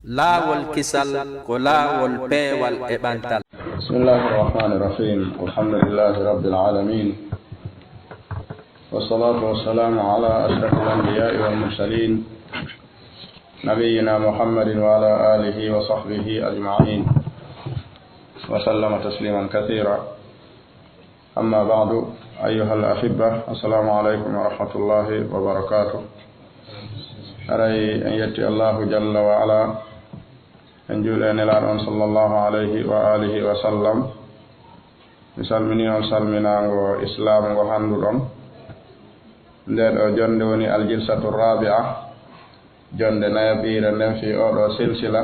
laawol kisal ko laawol peewal e ɓantal. Bismillahir Rahmanir Rahim. Alhamdulillahi Rabbil Alamin. Wassalatu wassalamu ala ashrafil anbiya'i wal mursalin nabiyyina Muhammadin wa ala alihi wa sahbihi ajma'in. Wa sallama tasliman kathira. Amma ba'du, ayyuhal ahibbah, assalamu alaykum wa rahmatullahi wa barakatuh. Aray en yetti Allahu jalla wa ala en juuɗe nelaaɗo on sallallahu alayhi wa alihi wa sallam. Mi salmini on salminaango islam ngo hannduɗon. Nde ɗo jonde woni aljilsatu rabi'a, jonde nayaɓiire nden fi oɗo silsila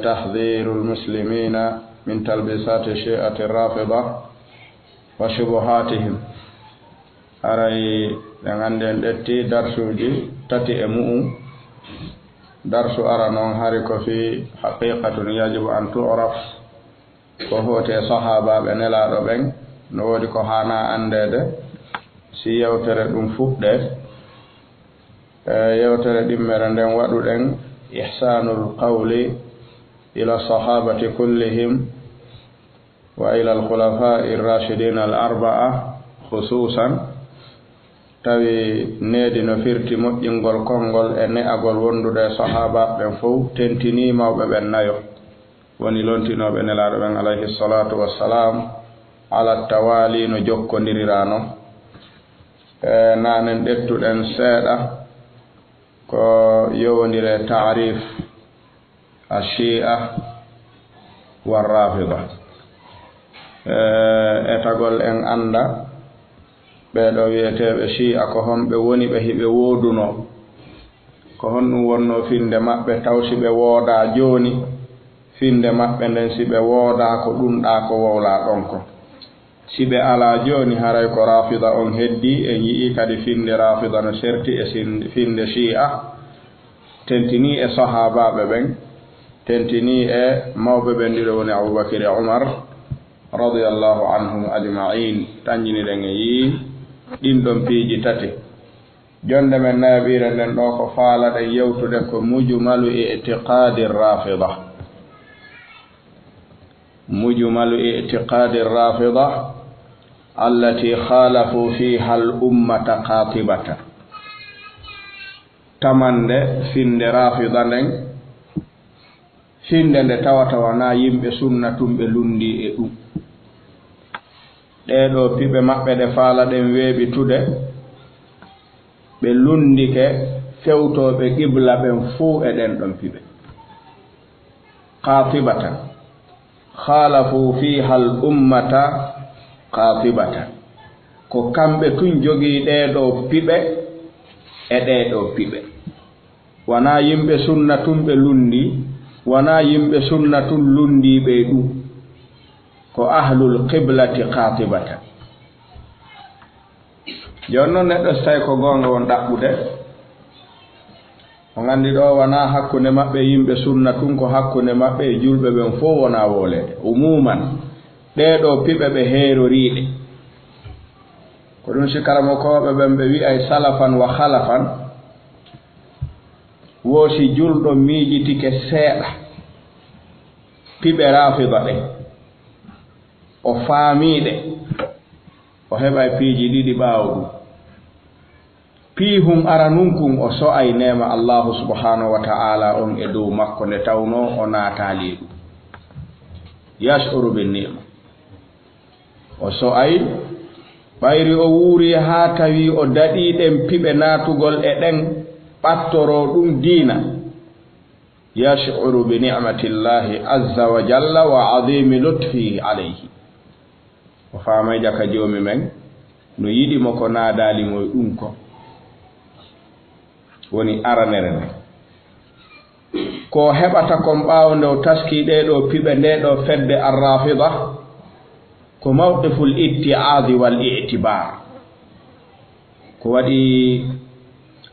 tahdhirul muslimina min talbisati shi'ati rafida wa shubuhatihim. Aray ɗen hannde en ɗetti darsuji tati e mu'um. Darsu ara noon hari ko fi haqiqatun yajibu an tu'raf ko hote sahabaɓe nelaaɗo ɓen no woodi ko hana andede si yewtere ɗum fuɗɗe. Yewtere ɗimmere nden waɗuɗen ihsanul qawli ila sahabati kullihim wa ila al-khulafa'i ar-rashidin al-arba'a khususan, tawi needi no firti moƴƴingol konngol e ne'agol wondude sahaba ɓen fof tentini mawɓe ɓen nayo woni lontinoɓe nelaaɗo ɓen alayhi salatu wassalam ala tawali no jokkondirirano. Nanen ɗettuɗen seeɗa ko yowndire ta'rif ash-shi'a war rafida. Etagol en anda ɓeɗo wiyeteɓe shi'a ko honɓe woni ɓe hiɓe wooduno, ko honɗum wonno finde maɓɓe taw si ɓe wooda joni finde maɓɓe nden si ɓe wooda ko ɗumɗa ko wowla ɗon ko. Si ɓe ala joni haray ko rafida on heddi en yii kadi finde rafida no serti e finde shi'a, tentini e sahabaɓe ɓen, tentini e mawɓe ɓen ɗiɗo woni Abubakar e Umar radiyallahu anhum ajma'in. Tañjiniɗen e yii ɗin ɗon piiji tati. Jonde men nayaɓire nden ɗo ko faalaɗen yewtude ko mujmalu i'tiqadi rafida. Mujmalu i'tiqadi rafida allati khalafu fiha al ummata qatibatan. Tamande finde rafida nden finde nde tawata wana yimɓe sunna tumɓe lundi e ɗum. Ɗeɗo piɓe maɓɓe ɗe faalaɗen weeɓitude ɓe lundike fewtoɓe qibla ɓen fuu e ɗen ɗon piɓe. Qatibatan khalafu fiha al ummata qatibatan, ko kamɓe tun jogii ɗeɗo piɓe e ɗeɗo piɓe. Wana yimɓe sunna tumɓe lundi, wana yimɓe sunna tun lundiɓe ɗum, ko ahlul qiblati qatibatan. Jonnon neɗɗo so tawi ko gonga won ɗaɓɓude, o gandi ɗo wana hakkunde maɓɓe yimɓe sunna tun, ko hakkunde maɓɓe e julɓe ɓen fof wona wolede. Umuman ɗeɗo piɓe ɓe heeroriɗe, ko ɗum si karamokoɓe ɓen ɓe wi'ay salafan wa khalafan. Woosi julɗo miijitike seeɗa piɓe rafida ɗe, o faamiɗe, o heɓay piiji ɗiɗi ɓaawo ɗum. Piihum aranunkun o so'ay nema Allahu subhanahu wa ta'ala on e dow makko nde tawno o naataali ɗum. Yash'uru bin ni'ma, o so'ay ɓayri o wuuri haa tawi o daɗiɗen piɓe naatugol e ɗen ɓattoro ɗum diina. Yash'uru bi ni'matillahi azza wa jalla wa azimi lutfihi alayhi. O faamay jaka joomi men no yiɗimo ko naadaalimo e ɗum ko woni aranere nde. Ko heɓata kon ɓaawo nde o taski ɗeɗo piɓe ndeɗo fedde arrafida ko mawqiful itti'aadi wal i'tibar, ko waɗi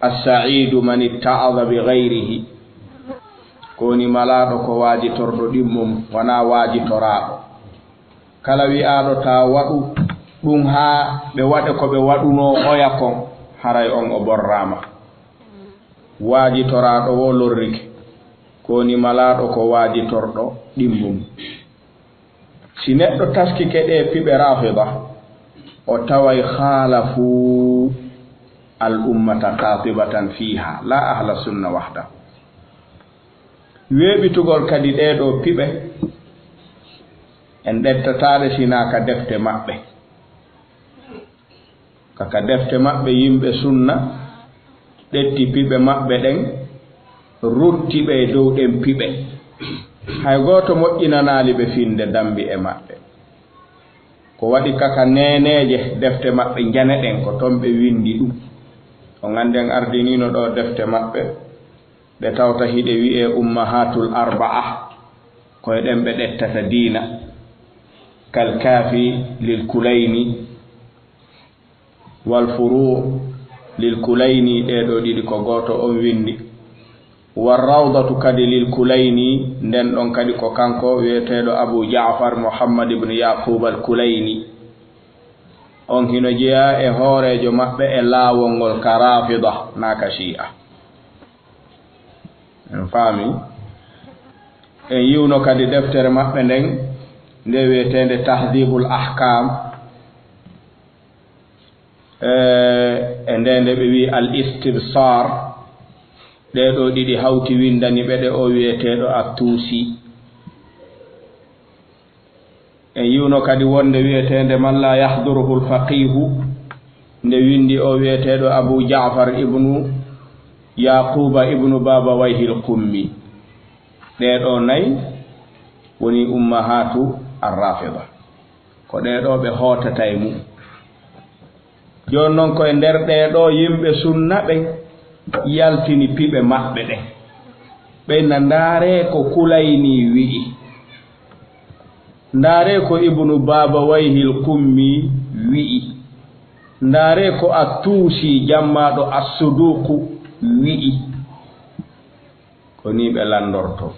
as-sa'idu man itta'adha bi ghayrihi, ko woni malaaɗo ko waajitorɗo ɗimmum wona waajitoraaɗo. Kala wi'aaɗo ta waɗu ɗum haa ɓe waɗe ko ɓe waɗuno oya kon, haray on o borrama. Waajitoraaɗo wo lorrike, koni malaɗo ko waajitorɗo ɗimmum si neɗɗo taskike ɗe piɓe rafida o taway khalafu al ummata qatibatan fiha la ahla sunna wahda weeɓitugol kadi ɗeɗo piɓe en ɗettataɗe sina ka defte maɓɓe kaka defte maɓɓe yimɓe sunna ɗetti piɓe maɓɓe ɗen ruttiɓe dow ɗen piɓe hay gooto moƴƴinanaali ɓe finde dambi e maɓɓe ko waɗi kaka neneeje defte maɓɓe jane ɗen ko toon ɓe windi ɗum o ganden ardinino ɗo defte maɓɓe ɓe tawta hiɗe wi'e ummahatul arba'a koye ɗen ɓe ɗettata diina kal kaafi lil kulayni wal furu lil kulayni ɗeɗo ɗiɗi ko gooto on windi war rawdatu kadi lil kulayni nden ɗon kadi ko kanko wiyeteɗo abu ja'far muhammad ibn yaqub al kulayni on hino jeeya e hoorejo maɓɓe e laawol ngol ka rafida naka shi'a en faami en yiwno kadi deftere maɓɓe nden nde wiyetende tahdibul ahkam e ndende ɓe wi al istibsar ɗeɗo ɗiɗi hawti windani ɓeɗe o wiyeteɗo at-tusi en yiwno kadi wonde wiyetende man la yahduruhu al-faqihu nde windi o wiyeteɗo abu ja'far ibnu yaquba ibnu baba wayhi al-qummi ɗeɗo nayi woni ummahatu ar-rafida ko ɗeɗo ɓe hootata e mum joni noon koye nder ɗeɗo yimɓe sunna ɓen yaltini piɓe maɓɓe ɗen ɓeyna ndaare ko kulayni wi'i ndaare ko ibnu baba wayhil kummi wi'i ndaare ko at-tuusi jammaɗo as-suduqu wi'i ko ni ɓe landorto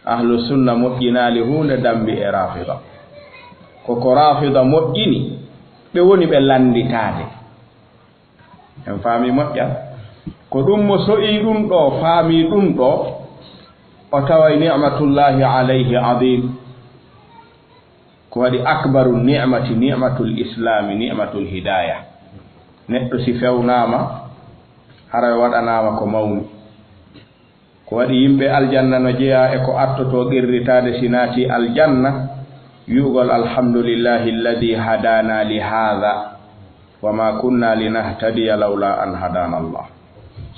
ahlu sunna moƴƴinaali hunde dambi e rafida koko rafida moƴƴini ɓe woni ɓe landitaade en faami moƴƴa ko ɗum mo so'i ɗum ɗo faami ɗum ɗo o taway ni'matullahi alayhi adim ko waɗi akbaru ni'mati ni'matul islami ni'matul hidaya neɗɗo si fewnama hara waɗanama ko mawni ko waɗi yimɓe aljanna no jeeya e ko attoto qirritade sinati aljanna yugol alhamdulillahi alladi hadana li hadha wa ma kunna linahtadiya lawla an hadana Allah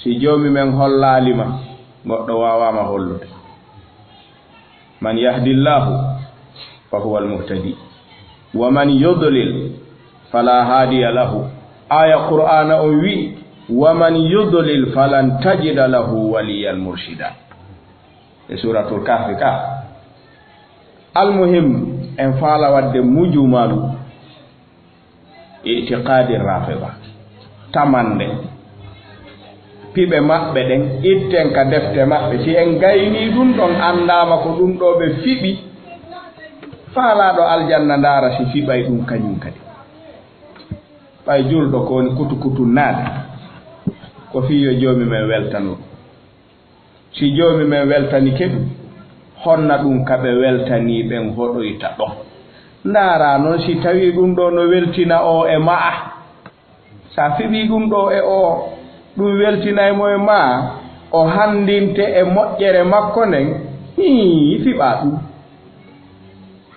si joomi men hollalima goɗɗo wawama hollude man yahdillahu fa huwa almuhtadi wa man yudlil fala hadiya lahu aya qur'ana o wi wa man yudlil falan tajida lahu waliyan murshida e suratul kahfi ka almuhim en faala wadde mujumalu itiqadi rafida tamande piɓe maɓɓe ɗen itten ka defte maɓɓe si en gayni ɗum ɗon andama ko ɗum ɗo ɓe fiɓi faalaɗo aljanna ndaara si fiɓay ɗum kañum kadi ɓay julɗo ko woni kutu naade ko fiyo joomi men weltano si joomi men weltani keɓi honna ɗum kaɓe weltani ɓen hoɗoyta ɗo ndaara noon si tawi ɗum ɗo no weltina o e ma'a sa fiɓi ɗum ɗo e o ɗum weltinaymo e ma o handinte e moƴƴere makko nden fiɓa ɗum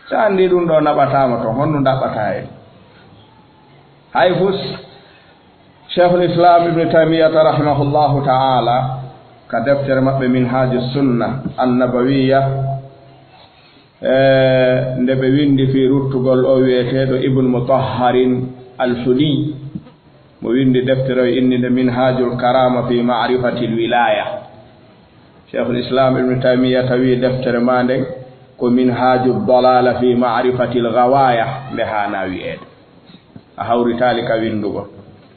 sa andi ɗum ɗo naɓatama to honno ɗaɓɓata en hay fus cheikhul islam ibnu taymiyata rahimahullahu ta'ala ka deftere maɓɓe minhaji sunna annabawiya nde ɓe windi fi ruttugol o wiyeteɗo ibnu mutahharin alhuli mo windi deftere o innide minhajul karama fi ma'rifati lwilaya cheikhul islam ibnu taymiyata wi deftere ma nden ko minhaju dalala fi ma'rifati lgawaya nde hana wi'ede a hawritali ka windugo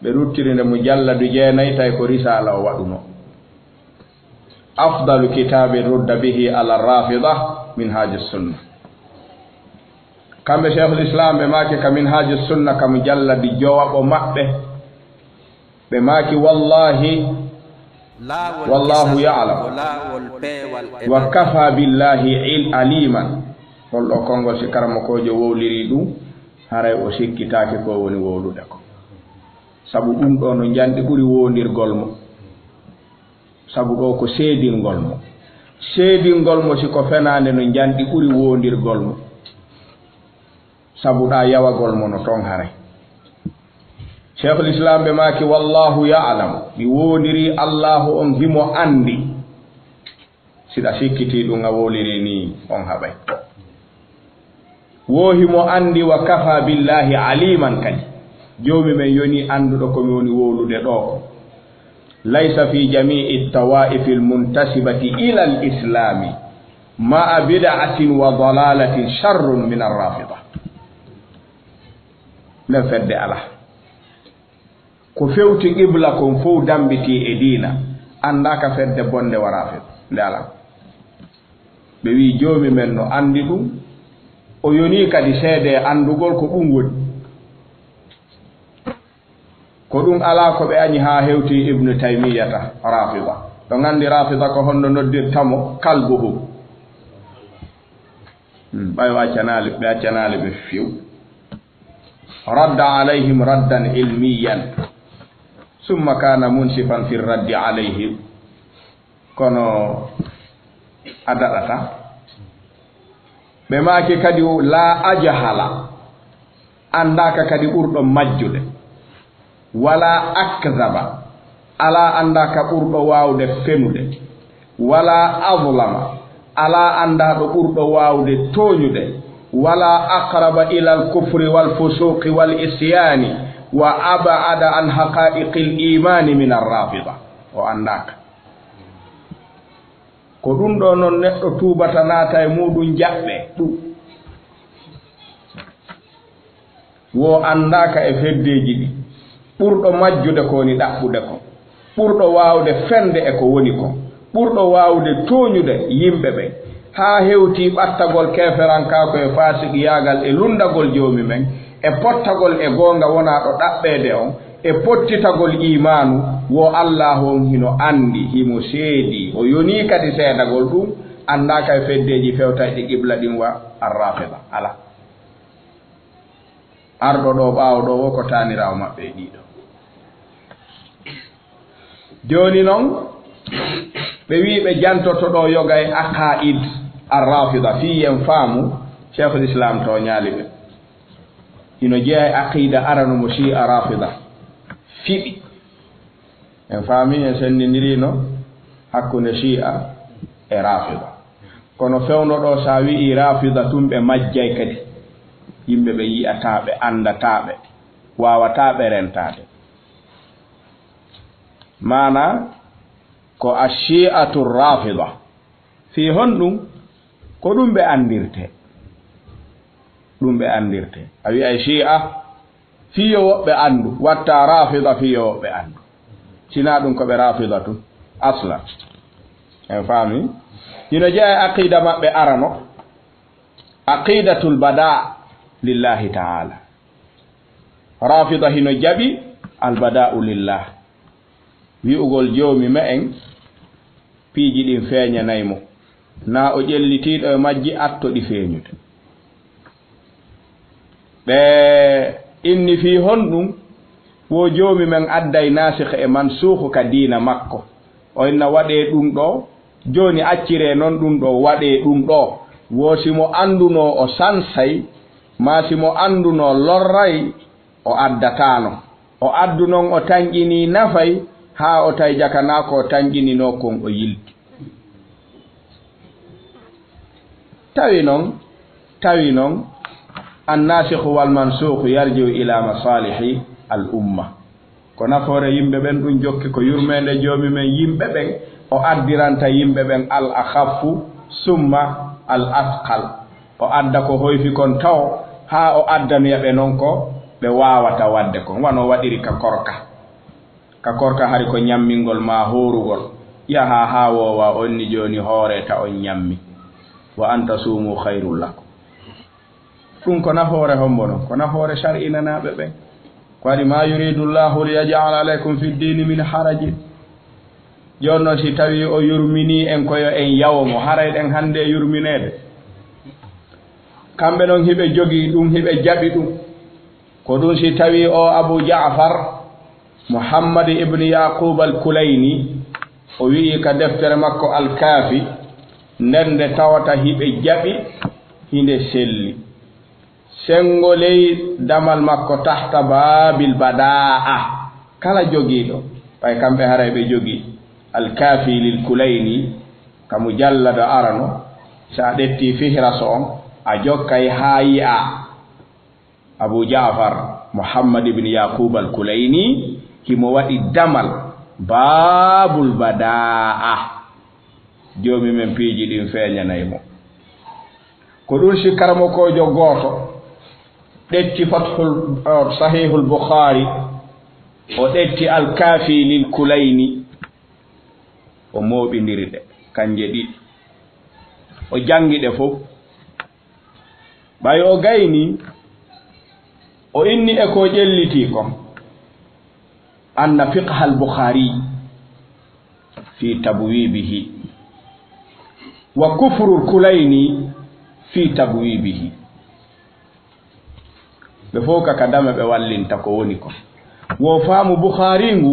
ɓe ruttiri nde mujalladu 9 tawi ko risala o waɗuno afdalu kitabi rudda bihi ala rafida minhaju sunna kamɓe cheikhul islam ɓe maaki ka minhaju sunna ka mujalladi jowaɓo maɓɓe ɓe maaki wallahi wallahu ya'lam wa kafa billahi aliman holɗo konngol si karamakojo wowliri ɗum haray o sikkitaake ko woni wowlude ko sabu ɗum ɗo no janɗi ɓuri wondirgol mo sabu ɗo ko seedingol mo seedingol mo siko fenande no janɗi ɓuri wondirgol mo sabu ɗa yawagol mo no ton haray cheikhul islam ɓe maki wallahu ya'lam mi wondiri allahu on himo andi siɗa sikkiti ɗum a woliri ni on haɓay wohimo andi wa kafa billahi aliman kadi jomi men yoni anduɗo komi woni wowlude ɗo ko laysa fi jami'i tawaifi almuntasibati ila alislami ma'a bid'atin wa dalalatin sharrun min arrafida nden fedde ala ko fewti qibla kon fof dambiti e diina andaka fedde bonde wa rafida nde ala ɓe wi jomi men no andi ɗum o yoni kadi seede andugol ko ɗum woni ko ɗum ala ko ɓe añi ha hewti ibnu taymiyata rafida ɗo gandi rafida ko honno noddirtamo kalbuhum ɓayo ɓe accanali ɓe few radda alayhim raddan ilmiyan summa kana munsifan fi raddi alayhim kono a daɗata ɓe maaki kadi la ajahala andaka kadi ɓurɗo majjude wala akdaba ala andaka ɓurɗo wawde fenude wala adlama ala andaɗo ɓurɗo wawde toñude wala aqraba ila alkufri walfusuqi walisyani wa abada an haqaiqi limani min arrafida o andaka ko ɗum ɗo noon neɗɗo tubata naata e muɗum jaɓɓe ɗum wo andaka e feddeji ɗi ɓurɗo majjude ko woni ɗaɓɓude ko ɓurɗo wawde fende e ko woni ko ɓurɗo wawde toñude yimɓe ɓe ha hewti ɓattagol keferanka e fasiki yagal e lundagol jomi men e pottagol e gonga wona ɗo ɗaɓɓede on e pottitagol imanu wo allah on hino andi himo seedi o yoni kadi seedagol ɗum andaka e feddeji fewtayɗi qibla ɗin wa arrafida ala arɗo ɗo ɓawo ɗo wo ko tanirawo maɓɓe e ɗiɗo joni noon ɓe wi ɓe jantoto ɗo yoga e aqaid arrafida fiyen faamu cheikhul islam to ñaali ɓe ino jeeya e aqida arano mo shi'a rafida fiɗi en faami en sennindirino hakkunde shi'a e rafida kono fewno ɗo sa wi'i rafida tum ɓe majjay kadi yimɓe ɓe yi'ataɓe andataɓe wawataɓe rentade mana ko ashi'atu rafida fi honɗum ko ɗum ɓe andirte ɗum ɓe andirte a wi'ay shi'a fiyo woɓɓe andu watta rafida fiyo woɓɓe andu sina ɗum ko ɓe rafida tum asla en faami hino jeeya e aqida maɓɓe arano aqidatul bada lillahi ta'ala rafida hino jaɓi albada'u lillah wi'ugol jomi ma en piiji ɗin feeñanaymo na o ƴellitiɗo e majji attoɗi feeñude ɓe inni fi honɗum wo jomi men adday nasikh e mansukh ka diina makko o inna waɗe ɗum ɗo joni accire noon ɗum ɗo waɗe ɗum ɗo wo simo anduno o sansay ma simo anduno lorray o addatano o addu noon o tanƴini nafay ha o tay jakana ko tanƴinino kon o yilti tawi noon annasikh wal mansukh yarjiu ila masalihi al umma ko nafoore yimɓe ɓen ɗum jokki ko yurmede joomi men yimɓe ɓen o addiranta yimɓe ɓen al akhaffu summa al asqal o adda ko hoyfi kon taw ha o addanoyaɓe noon ko ɓe wawata wadde ko wano waɗiri ka korka hari ko ñammingol ma horugol yaha ha wowa onni joni hooreta on ñammi wa anta sumu khairul lakum ɗum ko nafoore hombo noon ko nafoore shar'inanaɓe ɓen ko waɗi ma yuridu llahu liyaj'ala alaykum fi ddini min harajin jonno si tawi o yurmini en koyo en yawomo haray ɗen hannde yurminede kamɓe noon hiɓe jogii ɗum hiɓe jaɓi ɗum ko ɗum si tawi o Abu Ja'far Muhammad ibn Yaqub al-Kulayni o wi'i ka deftere makko al-Kafi nde tawata hiɓe jaɓi hinde selli sengo ley damal makko tahta babil bada'a kala jogiiɗo ɓay kamɓe haray ɓe jogii al-Kafi lil Kulayni ka mujallada arano sa ɗetti fihraso on a jokkay haa yi'a Abu Ja'far Muhammad ibn Yaqub al-Kulayni himo waɗi damal babul bada'a joomi men piiji ɗin feeñanaymo ko ɗum si karamokojo gooto ɗetti fathul sahihul Bukhari o ɗetti al-Kafi lil Kulayni o mooɓindiri ɗe kanje ɗiɗi o jangi ɗe fof ɓay o gayni o inni e ko ƴelliti ko anna fiqha al-Bukhari fi tabwibihi wa kufru al-Kulayni fi tabwibihi ɓe fof kaka dame ɓe wallinta ko woni ko wo faamu Bukhari ngu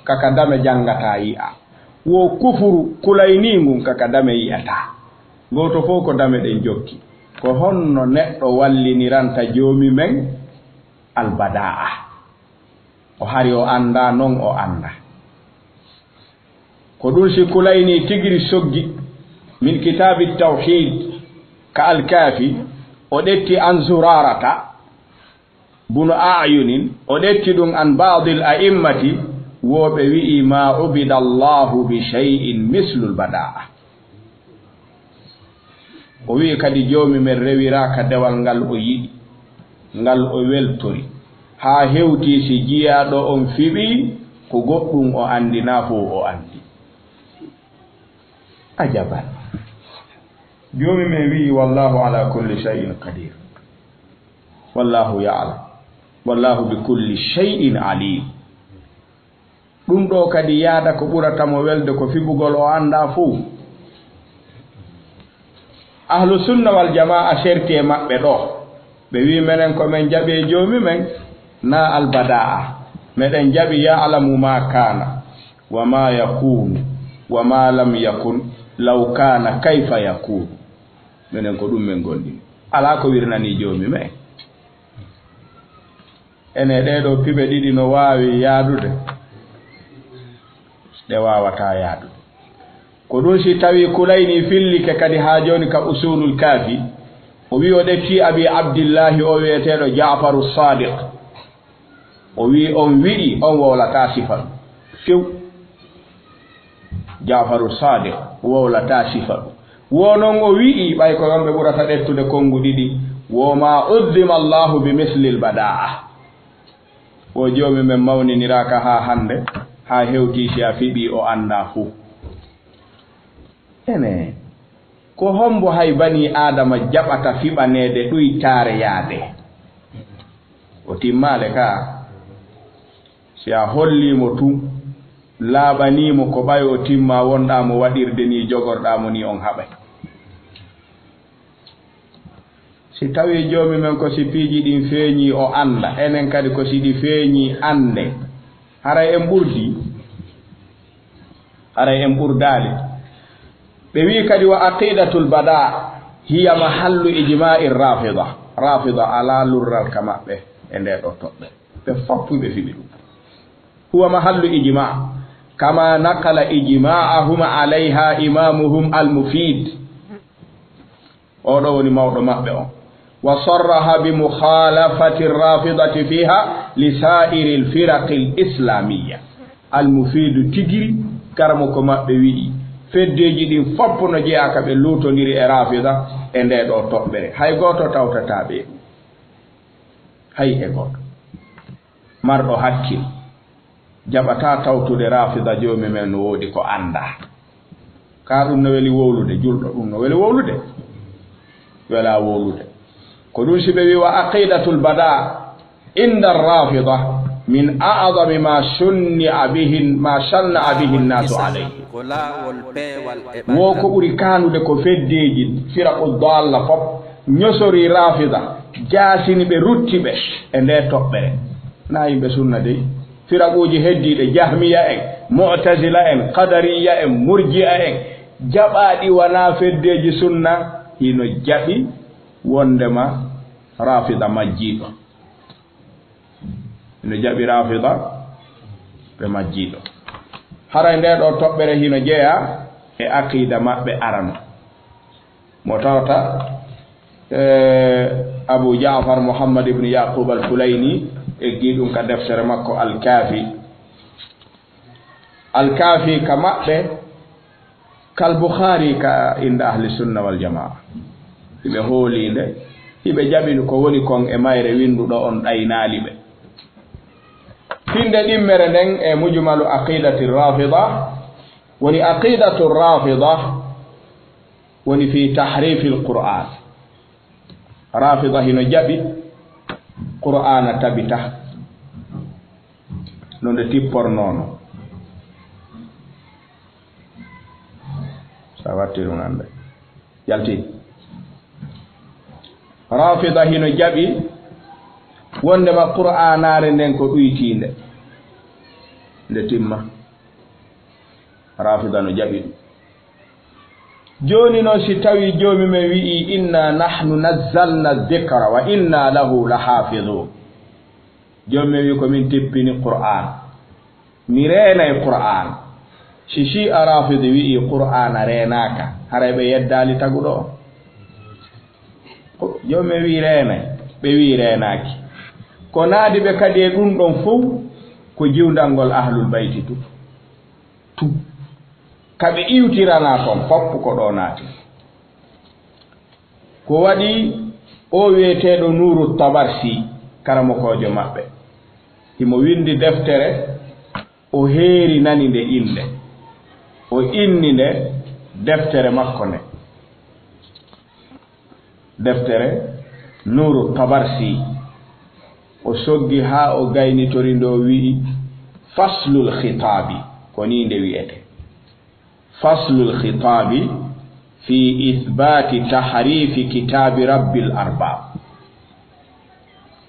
kaka dame jangata yi'a wo kufuru Kulayni ngu kaka dame yi'ata goto fof ko dame ɗen jokki ko honno neɗɗo walliniranta joomi men al-bada'a o hari o anda non o anda ko ɗum si Kulayni tigiri soggi min kitabi tawhid ka al-Kafi o ɗetti an Zurarata bunu a'yunin o ɗetti ɗum an ba'dil a'immati woɓe wi'i ma ubida Allahu bi shay'in mislul bada'a o wi'i kadi joomi men rewiraka dewal ngal o yiɗi ngal o weltori haa hewti si jiyaɗo on fiɓi ko goɗɗum o andina fof o andi ajaban joomi men wi'i wallahu ala kulli shay'in qadir wallahu ya'lam wallahu bi kulli shay'in alim ɗum ɗo kadi yaada ko ɓuratamo welde ko fiɓugol o anda fof ahlu sunna wal jama'a serti e maɓɓe ɗo ɓe wi menen ko men jaɓi e joomi men na albada'a meɗen jaɓi ya'lamu ma kana wa ma yakunu wa ma lam yakun law kana kayfa yakunu menen ko ɗum men gonɗini ala ko wirnani joomi men ene ɗeɗo piɓe ɗiɗi no wawi yaadude ɗe wawata yaadude ko ɗum si tawi Kulayni fillike kadi ha joni ka usulul Kafi o wi o ɗetti abi abdillahi o wiyeteɗo Ja'faru Sadiq o wi on wiɗi on wowlata sifa ɗum few Ja'faru Sadiq wowlata sifa ɗum wonon o wi'i ɓay ko yomɓe ɓurata ɗettude kongu ɗiɗi woma uddima Allahu bi mislil bada'a o joomi men mawniniraka ha hande ha hewti si a fiɓi o anda fuu ene ko hombo hay bani adama jaɓata fiɓanede ɗuytare yaade o timmale ka si a hollimo tu laaɓanimo ko ɓay o timma wonɗamo waɗirde ni jogorɗamo ni on haɓay si tawi joomi men ko si piiji ɗin feeñi o anda enen kadi ko si ɗi feeñi ande haray en ɓurdi haray en ɓurdali ɓe wi kadi wa aqidatul bada hiya mahallu ijma'i rafida ala lurral ka maɓɓe e nde ɗo toɓɓe ɓe foppuɓe fiɓi ɗum huwa mahallu ijma' kama naqala ijma'ahum alayha imamuhum al-mufid oɗo woni mawɗo maɓɓe on wa sarraha bi mukhalafati rafidati fiha li sa'iri al-firaq al-islamiyya al-mufid tigiri karamo ko maɓɓe wi'i feddeji ɗin foppo no jeeyaka ɓe luutodiri e rafida e nde ɗo toɓɓere hay goto tawtata ɓe hay e goto marɗo hakkil jaɓata tawtude rafida joomi men no woodi ko anda ka ɗum no weli wowlude julɗo ɗum no weli wowlude wela wowlude ko ɗum si ɓe wi wa aqidatul bada inda rafida min a'dami ma shunni'a bihi ma shanna'a bihi an-nasu alayhi wo ko ɓuri kanude ko feddeji firaqu dalla fof ñosori rafida jaasini ɓe rutti ɓe e nde toɓɓere na yimɓe sunna dey firaquji heddiɗe jahmiya en mu'tazila en qadariya en murji'a en jaɓaɗi wona feddeji sunna hino jaɓi wondema rafida majjiɗo hino jaɓi rafida ɓe majjiɗo haray nde ɗo toɓɓere hino jeeya e aqida maɓɓe arano mo tawta Abu Ja'far Muhammad ibn Yaqub al-Fulayni eggi ɗum ka deftere makko al-Kafi ka maɓɓe kal Bukhari ka inda ahli sunna wal jamaa hiɓe hoolinde hiɓe jaɓini ko woni kon e mayre winduɗo on ɗaynaali ɓe finde ɗimmere nden e mujmalu aqidati rafida woni aqidatu rafida woni fi tahrifi al-Qur'an rafida hino jaɓi qur'ana tabita no nde tippornono sa watti ɗum ande yalti rafida hino jaɓi wondema qur'anare nden ko ɗuytinde nde timma rafida no jaɓi ɗum joni noon si tawi joomi men wi'i inna nahnu nazzalna dhikra wa inna lahu lahafidun joomi men wi komin teppini qur'an mi reenay qur'an si shi'a rafidi wi'i qur'ana reenaka haray ɓe yeddali taguɗo o joomi men wi reenay ɓe wi reenaki ko naadi ɓe kadi e ɗum ɗon fof ko jiwdal ngol ahlul bayti tu kaɓe iwtirana toon fopp ko ɗo naati ko waɗi o wiyeteɗo Nuru Tabarsi karamokojo maɓɓe himo windi deftere o heeri nani nde inde o inni nde deftere makko nde deftere Nuru Tabarsi o soggi ha o gaynitori ndo wi'i faslul khitabi ko ni nde wiyete faslul khitabi fi ithbati tahrifi kitabi rabbil arbab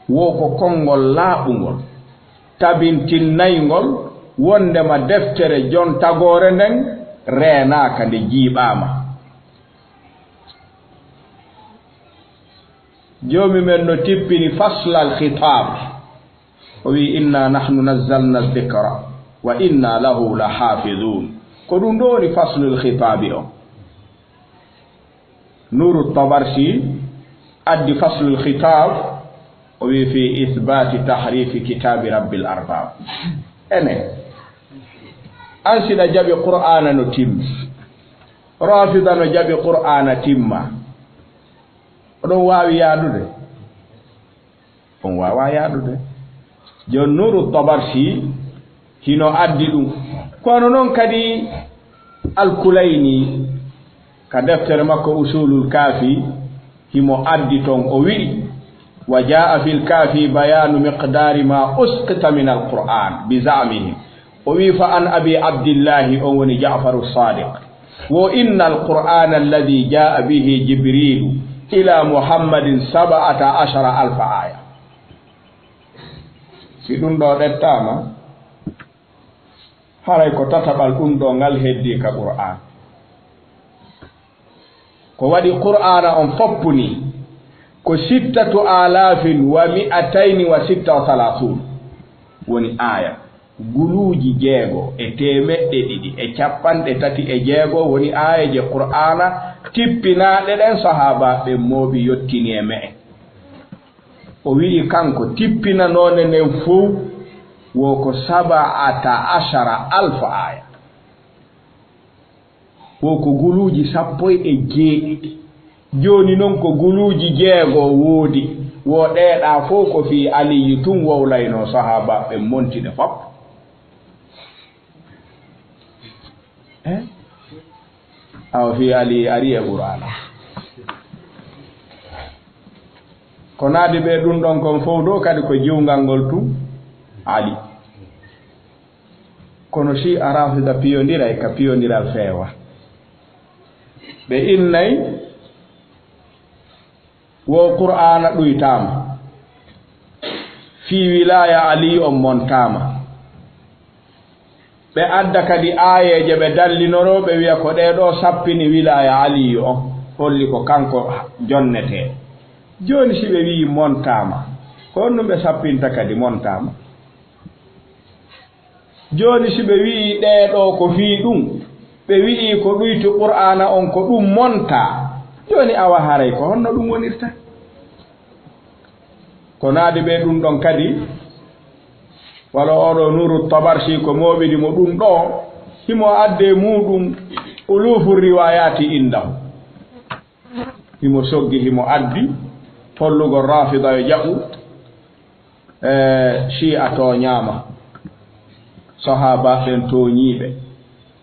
wo ko konngol laaɓugol tabintinnaygol wondema deftere jon tagore nden reenaka nde jiiɓama joomi men no tippini faslal khitab o wi inna nahnu nazzalna dhikra wa inna lahu lahafidun ko ɗum ɗo woni faslul khitabi o Nuru Tabarsi addi faslul khitab o wi fi ithbati tahrifi kitabi rabbil arbab ene an sina jaɓi qur'ana no timmi rafida no jaɓi qur'ana timma oɗon wawi yaadude on wawa yaadude jon Nuru Tabarsi hino addi ɗum kono noon kadi al-Kulayni ka deftere makko usulul kafi himo addi toon o wi'i wa jaa fil kafi bayanu miqdari ma usqita min al-Qur'an bi za'mihim o wi fa an abi abdillahi on woni Ja'faru Sadiq wa inna al-Qur'ana alladhi jaa bihi Jibrilu ila Muhammadin 17,000 aya si ɗum ɗo ɗettama haray ko tataɓal ɗum ɗo ngal heddi ka qur'an ko waɗi qur'ana on foppuni ko 6,236 woni aya guluuji 6,236 woni aya je qur'ana tippinaɗe ɗen sahaba ɓe mooɓi yottini e me'e o wi'i kanko tippinanone nden fof wo ko 17,000 aya wo ko guluuji 17 joni noon ko guluuji 6 woodi wo ɗeeɗa fof ko fi aliyu tun wowlayno sahaba ɓe montide fop awa fi ali ari e qur'ana ko naadi ɓe ɗum ɗon kon fof ɗo kadi ko jiwngal ngol tu ali kono si a rafida piyondira ka piyondiral feewa ɓe innay wo qur'ana ɗuytama fi wilaya ali on montama ɓe adda kadi ayeje ɓe dallinoro ɓe wiya ko ɗeɗo sappini wilaya aliyu on holli ko kanko jonnete joni si ɓe wi montama ko honɗum ɓe sappinta kadi montama joni si ɓe wi ɗeɗo ko fi ɗum ɓe wi'i ko ɗuyti qur'ana on ko ɗum monta joni awa haray ko honno ɗum wonirta ko naadi ɓe ɗum ɗon kadi wala oɗo nuru tabarsi ko moɓidi mo ɗum ɗo himo adde muɗum ulufu riwayati indahu himo soggi himo addi hollugo rafida yo jaɓu shi'a to ñaama sahaba ɓen toñiɓe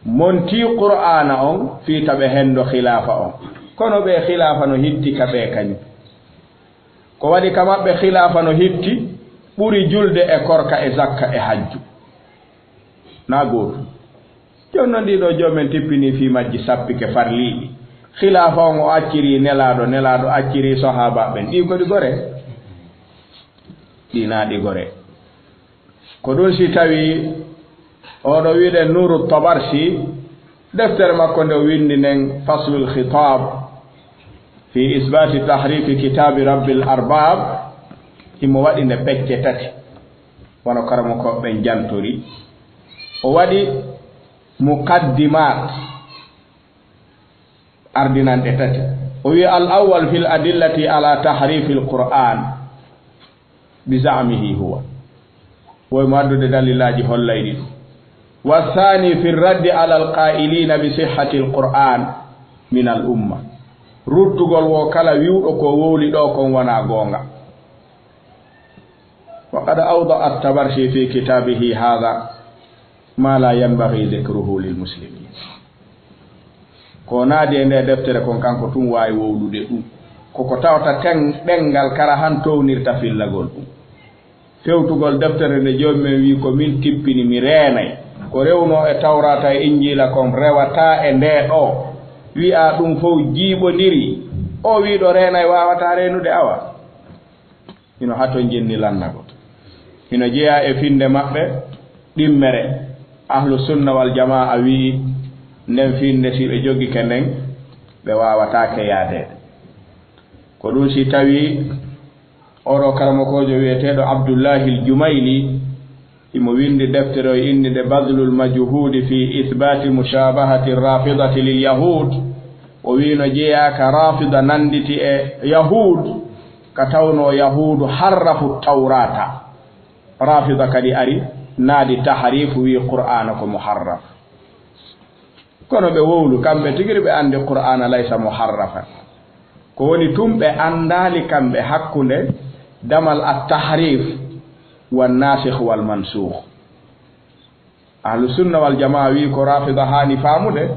monti qur'ana on fiita ɓe hendo khilafa on kono ɓe khilafa no hitti ka ɓe kañum ko waɗi ka maɓɓe khilafa no hitti ɓuri julde e korka e zakka e hajju na gootu jonno ndiɗo jomen tippini fi majji sappike farliɗi khilafa on o acciri nelaɗo acciri sahaba ɓen ɗi kodi gore ɗi naɗi gore ko ɗum si tawi oɗo wiɗen nuru tabarsi deftere makko nde windi nden faslul khitab fi isbati tahrifi kitabi rabbil arbab himo waɗi nde pecce tati wono karamo ko ɓen jantori o waɗi muqaddimat ardinanɗe tati o wi al awwal fil adillati ala tahrifi l qur'an bi zamihi huwa woymo addude dalillaji hollayɗi ɗum والثاني في الرد على القائلين بصحة القرآن من الأمة رتغل وكلا ويوكو وولي دوكم ونا غونغا وقد أوضع التبرشي في كتابه هذا ما لا ينبغي ذكره للمسلمين ko naade e nde deftere kon kanko tun waawi wowlude ɗum koko tawta ten ɗenngal kara han townirta fillagol ɗum fewtugol deftere nde joomumen wi ko min tippini mi reenay ko rewno e tawrata e injila kon rewata e nde ɗo wi'a ɗum fof jiiɓodiri o wiɗo reenay wawata renude awa hino hato jinni lannago hino jeeya e finde maɓɓe ɗimmere ahlu sunna wal jamaa wi nden finde si ɓe jogi ke nden ɓe wawatake yaadede ko ɗum si tawi oɗo karamakojo wiyeteɗo abdoullahi l jumayli imo windi deftere o indi nde badlul majhudi fi ithbati mushabahati rafidati lil yahud o wino jeeyaka rafida nanditi e yahud ka tawno yahudu harrafu tawrata rafida kadi ari naadi tahrifu wi qur'ana ko muharraf kono ɓe wowlu kamɓe tigiri ɓe andi qur'ana laysa muharrafa ko woni tum ɓe andali kamɓe hakkunde damal at tahrif wan nasikh wal mansukh ahlu sunna wal jamaa wi ko rafida hani famude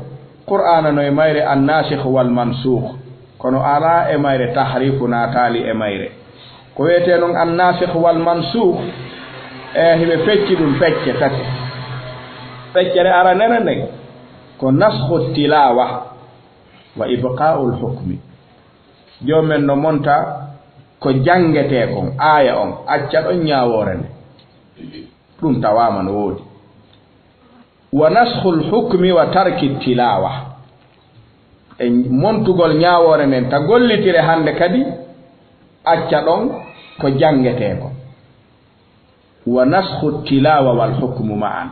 qur'ana no e mayre an nasikh wal mansukh kono ala e mayre tahrifu natali e mayre ko wiyete non an nasikh wal mansukh e hiɓe fecci ɗum pecce tati feccere ara nene nden ko naskhu tilawa wa ibqa'u lhukmi jomen no monta ko jangete kon aya on acca ɗon ñawore nde ɗum tawama no woodi wa naskhu lhukmi wa tarki tilawa e montugol ñawore nden ta gollitire hande kadi acca ɗon ko jangete kon wa naskhu tilawa wal hukmu ma'an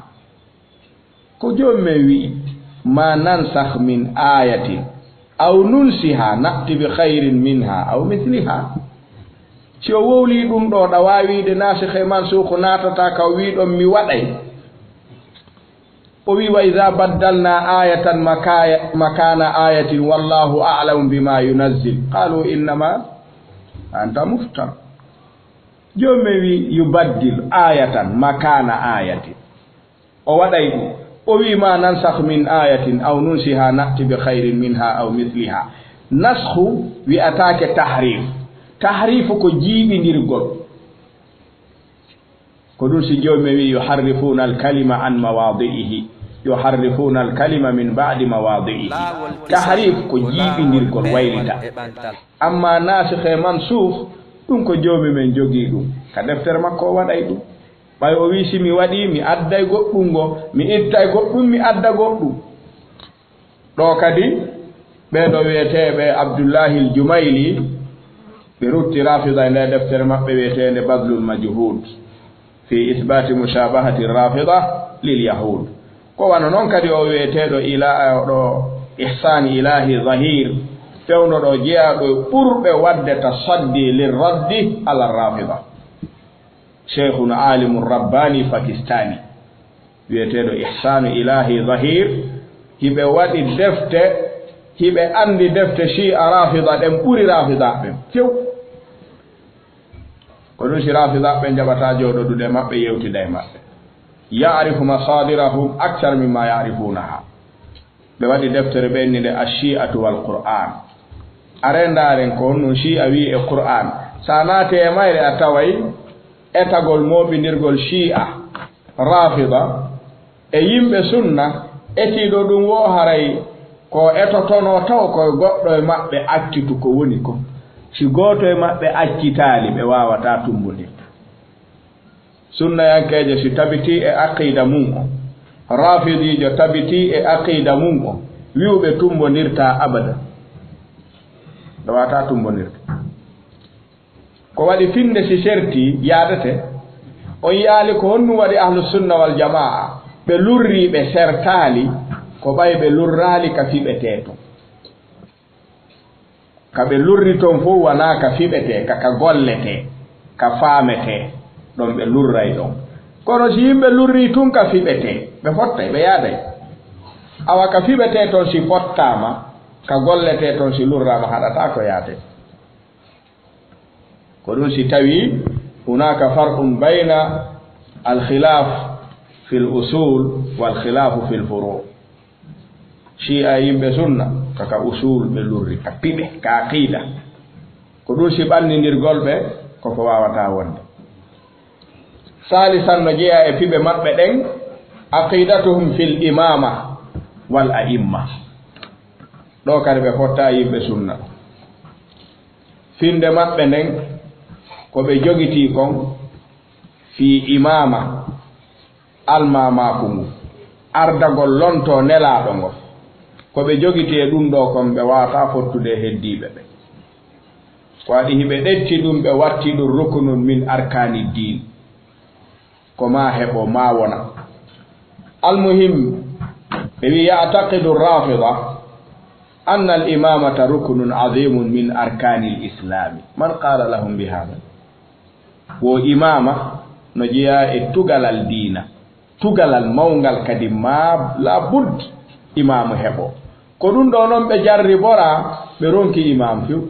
ko jomen wi ma nansakh min ayatin aw nunsiha na'ti bi khairin minha aw mithliha ci o wowli ɗum ɗo ɗa wawide nasikhe mansukhu natata ka wiɗon mi waɗay o wi wa idha baddalna ayatan makana ayatin wallahu a'lamu bima yunazzil qalu innama anta muftar jomme wi yubaddil ayatan makana ayatin o waɗay ɗum o wi ma nansakh min ayatin aw nunsiha na'ti bi khairin minha aw mithliha naskhu wi atake tahrif tahrifu ko jiiɓindirgol ko ɗum si joomi wi yuharrifuna alkalima an mawadi'ihi yuharrifuna alkalima min ba'di mawadi'ihi tahrif ko jiiɓindirgol waylita amma nasikh e mansouf ɗum ko joomi men jogii ɗum ka deftere makko o waɗay ɗum ɓay o wi si mi waɗi mi adday goɗɗum ngo mi ittay goɗɗum mi adda goɗɗum ɗo kadi ɓeeɗo wiyeteeɓe abdoullahi l jumayli ɓe rutti rafida e nde deftere maɓɓe wiyeteende badlul majhud fi isbati mushabahati rafida lil yahud ko wano noon kadi o wiyeteeɗo ɗo ihsani ilahi zahir fewno ɗo jeyaɗo ɓurɓe wadde tasaddi lirraddi ala rafida cheikhun alimu rabbani pakistani wiyeteeɗo ihsanu ilahi zahir hiɓe waɗi defte hiɓe andi defte shi'a rafida ɗen ɓuri rafida ɓen few ko ɗum si rafida ɓe jaɓata jooɗoɗude maɓɓe yewtida e maɓɓe yarifu masadirahum accar mimma yarifunaha ɓe waɗi deftere ɓe innide ashi'atu wal qur'an arendaren ko honno shi'a wi e qur'an sa naate e mayre a taway etagol moɓindirgol shi'a rafida e yimɓe sunna etiɗo ɗum wo haray ko etotono taw koye goɗɗo e maɓɓe accitu ko woni ko si gooto e maɓɓe accitaali ɓe wawata tumbodirde sunnayankejo si tabiti e aqida mum o rafidijo tabiti e aqida mum o wiwɓe tumbondirta abada ɓe wawata tumbondirde ko waɗi finde si serti yaadete on yaali ko honnum waɗi ahlusunna wal jamaa ɓe lurri ɓe sertaali ko ɓay ɓe lurraali ka fiɓetee ton ka ɓe lurri toon fof wonaa ka fiɓetee ka golletee ka faametee ɗon ɓe lurray ɗon kono si yimɓe lurrii tun ka fiɓetee ɓe fottay ɓe yaaday awa ka fiɓetee toon si fottaama ka golletee toon si lurraama haɗataa ko yaadee ko ɗum si tawii hunaka farqum bayna alkhilaf fi l usul walkhilafu fi l furu shi'a yimɓe sunna kaka usul ɓe lurri ka piɓe ka aqida ko ɗum si ɓannindirgol ɓe koko wawata wonde salisan no jeeya e piɓe maɓɓe ɗen aqidatuhum fi l imama wal a'imma ɗo kadi ɓe fotta yimɓe sunna finde maɓɓe nden ko ɓe jogiti kon fi imama almamaku ngu ardagol lonto nelaɗo ngo ko ɓe jogiti e ɗum ɗo kon ɓe wawata fottude e heddiɓe ɓe ko waɗi hiɓe ɗetti ɗum ɓe watti ɗum rukunun min arkani din ko ma heɓo ma wona almuhim ɓe wi yataqidu rafida anna al imamata rukunun azimun min arkani l islami man qala lahum bi hada wo imama no jeeya e tugalal diina tugalal mawngal kadi ma la bud imamu heɓo ko ɗum ɗo noon ɓe jarri bora ɓe ronki imam few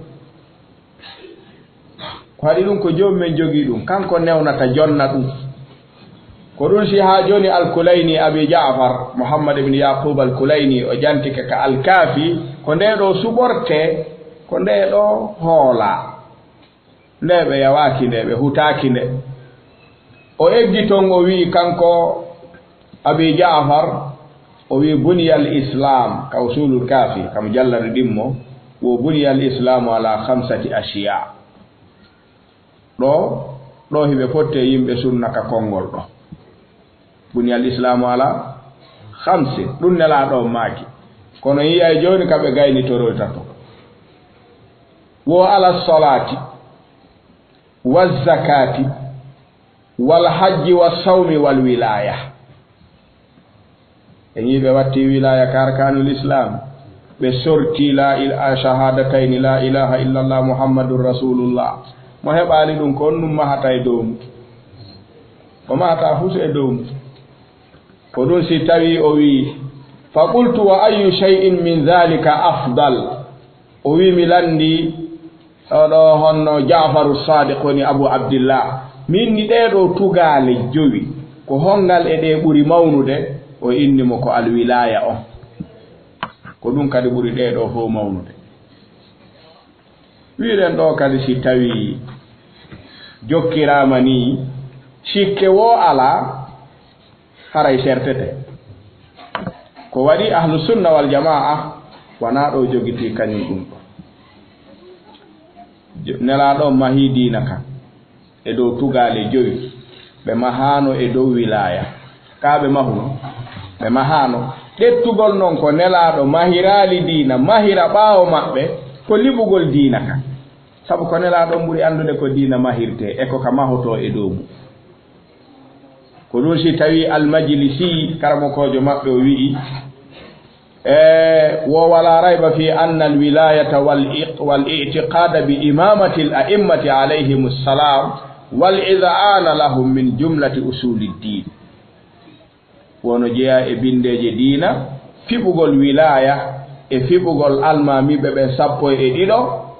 ko waɗi ɗum ko joomu men jogii ɗum kanko newnata jonna ɗum ko ɗum si haa jooni alkulayni abi jafar mouhammad ibne yaqub alkulayni o jantike ka alkaafi ko nde ɗo suɓorte ko nde ɗo hoola nde ɓe yawaaki nde ɓe hutaaki nde o eggi toon o wii kanko abi jafar o wii buniyal islam ka usulul kaafi kam jallare ɗimmo wo buniyal islamu ala 5 ashiya ɗo hiɓe fotte yimɓe sunna ka konngol ɗo buniyal islamu ala 5 ɗum nelaaɗo maaki kono yiyay jooni ka ɓe gaynitoroyta to wo ala solati wazakati walhajji wasawmi walwilaya en yiɓe watti wilaya ka arkanul islam ɓe sorti shahadatayni la ilaha illallah muhammadun rasulullah mo heɓaali ɗum ko on num mahata e dow mum o mahata fus e dow mum ko ɗum si tawi o wi fa qultu wa ayu shay'in min dhalika afdal o wi mi landi oɗo honno jafaru sadiq woni abou abdillah min ni ɗeɗo tugaale jowi ko hongal e ɗe ɓuri mawnude o innimo ko alwilaya on ko ɗum kadi ɓuri ɗeɗo fof mawnude wiren ɗo kadi si tawi jokkirama ni sikke wo ala haray sertete ko waɗi ahlu sunna wal jamaa wana ɗo jogiti kañum ɗum ɗo nelaɗo mahi dina kan e dow tugale joyi ɓe mahano e dow wilaya ka ɓe mahuno ɓe mahano ɗettugol noon ko nelaɗo mahirali dina mahira ɓaawo maɓɓe ko liɓugol dina kan sabu ko nelaɗo ɓuri andude ko dina mahirte e ko ka mahoto e dow mum ko ɗum si tawi almajlisi karamokojo maɓɓe o wi'i wo wala rayba fi anna alwilayata wal i'tiqada bi imamati al a'immati alayhim assalam wal id'ana lahum min jumlati usuli ddin wono jeeya e bindeje diina fiɓugol wilaya e fiɓugol almamiɓe ɓe 12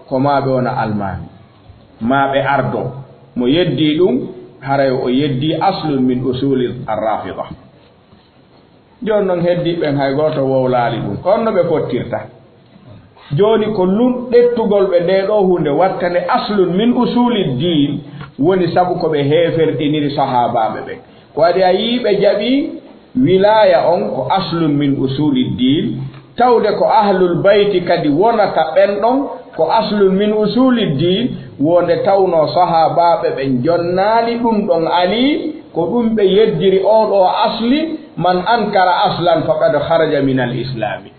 ko maɓe wona almami maɓe ardo mo yeddi ɗum haray o yeddi aslun min usuli arrafida joni noon heddiɓen hay goto wowlaali ɗum konno ɓe pottirta joni ko ɗettugol ɓe nde ɗo hunde wattane aslun min usuli din woni sabu koɓe heferɗiniri sahabaɓe ɓe ko waɗi a yiɓe jaɓi wilaya on ko aslun min usuli din tawde ko ahlul bayti kadi wonata ɓen ɗon ko aslun min usuli din wonde tawno sahabaɓe ɓe jonnaali ɗum ɗon ali ko ɗum ɓe yeddiri oɗo asli man ankara aslan faqad kharaja min al islami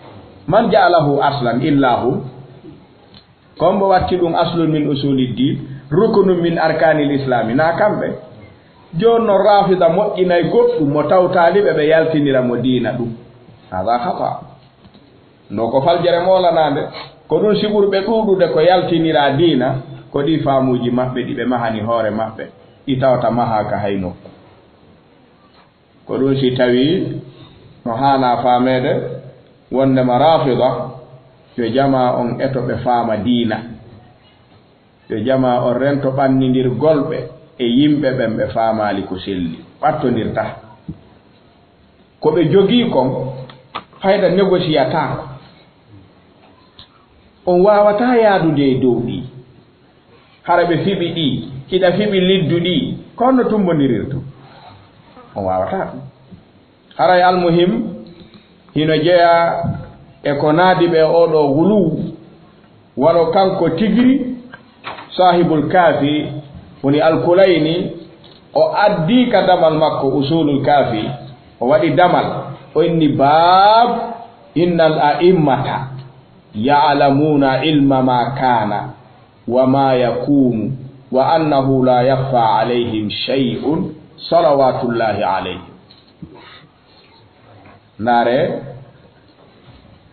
man ja'alahu aslan illa hu kombo watti ɗum aslun min usuli din rukunun min arkanil islami na kamɓe jonno rafida moƴƴinay goɗɗum mo tawtaliɓe ɓe yaltinira mo diina ɗum hada khata no ko faljere molanade ko ɗum siɓurɓe ɗuɗude ko yaltinira diina ko ɗi faamuji maɓɓe ɗi ɓe mahani hoore maɓɓe ɗi tawata mahaka hay nokku ko ɗum si tawi no hana faamede wondema rafida yo jama on eto ɓe faama diina yo jama on rento ɓannidir golɓe e yimɓe ɓen ɓe faamali ko selli ɓattodirta ko ɓe jogii kon fayda négociatako on wawata yaadude e dow ɗi hara ɓe fiɓi ɗi hiɗa fiɓi liddu ɗi konno tumbodirirtu on wawata ɗum haray almuhim hino jeeya e ko naadi ɓe oɗo wulu wano kanko tigiri sahibul kaafi woni alkulayni o addi ka damal makko usulul kaafi o waɗi damal o inni bab innal a'immata ya'lamuna ilma ma kana wa ma yakunu wa annahu la yakhfa alayhim shay'un salawatullahi alayhim nare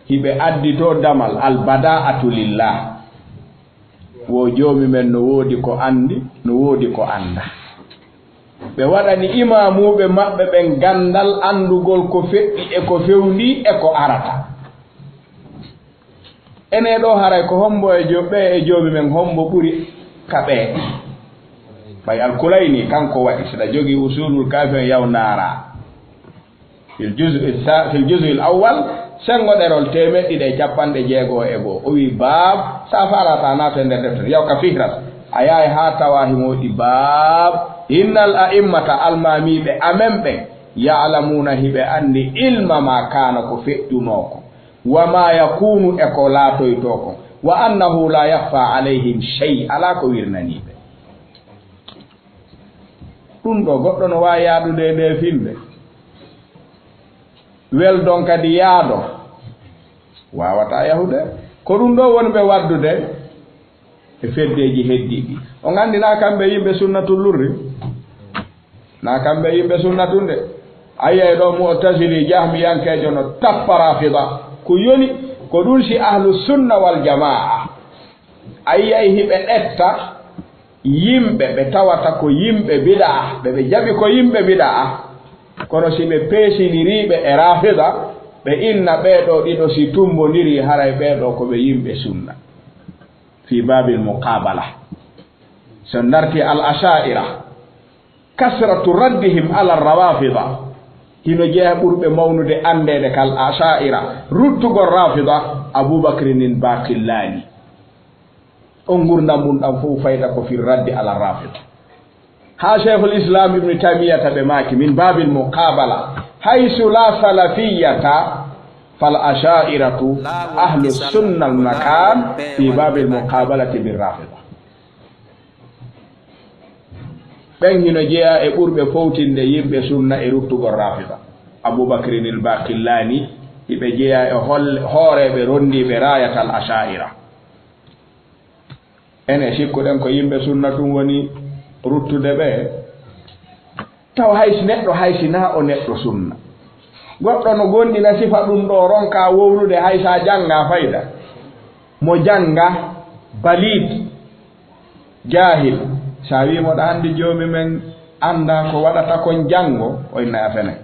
hiɓe addito damal albada'atu lillah wo joomi men no woodi ko andi no woodi ko anda ɓe waɗani imamuɓe maɓɓe ɓen gandal andugol ko feƴƴi e ko fewndi e ko arata ene ɗo haray ko hombo e ɓe e joomi men hombo ɓuri ka ɓe ɓay alkulayni kanko waɗi saɗa jogii usulul kafi en yaw naara fil juz'i l awwal sengoɗerol 150 e goo o wi baab sa farata naata e nder deftere yaw ka fihrat a yahay ha tawa himoɗi baab innal a'immata almamiɓe amen ɓen ya'lamuna hiɓe andi ilma ma kana ko feƴƴunoko wa ma yakunu e ko laatoytoko wa annahu la yakhfa alayhim shay ala ko wirnaniɓe ɗum ɗo goɗɗo no wawi yaadude nde filde weldon kadi yaado wawata yahude ko ɗum ɗo wonɓe waddude e feddeji heddiɗi o gandi na kamɓe yimɓe sunnatul lurri na kamɓe yimɓe sunnatu nde ayiyay ɗo mu'tazili jahmiyankejo no tappa rafida ko yoni ko ɗum si ahlu sunna wal jamaa ayiyay hiɓe ɗetta yimɓe ɓe tawata ko yimɓe bidaa ɓe jaɓi ko yimɓe bidaa kono si ɓe peesiniriɓe e rafida ɓe inna ɓeeɗo ɗiɗo si tumbodiri haray ɓeeɗo ko ɓe yimɓe sunna fi babil muqabala so darti al asha'ira kasratu raddihim ala rawafida hino jeeya ɓurɓe mawnude andede kal asha'ira ruttugol rafida aboubacrin baqillani on gurdam mum ɗam fof fayda ko fi raddi ala rafida ha cheikhul islam ibnu taymiyata ɓe maki min babil muqabala haysu la salafiyata fal ashairatu ahlu sunna al makan fi babil muqabalati bir rafida ɓen hino jeeya e ɓurɓe fowtinde yimɓe sunna e ruttugol rafida aboubacrin il baqillani hiɓe jeeya e hooreɓe rondiɓe rayata al ashaira ene sikkuɗen ko yimɓe sunna ɗum woni ruttude ɓe taw haysi neɗɗo haysina o neɗɗo sunna goɗɗo no gonɗina sifa ɗum ɗo ronka wowlude haysa janga fayda mo janga balid jahil sa wimoɗo andi joomi men anda ko waɗata kon jango o innaya fene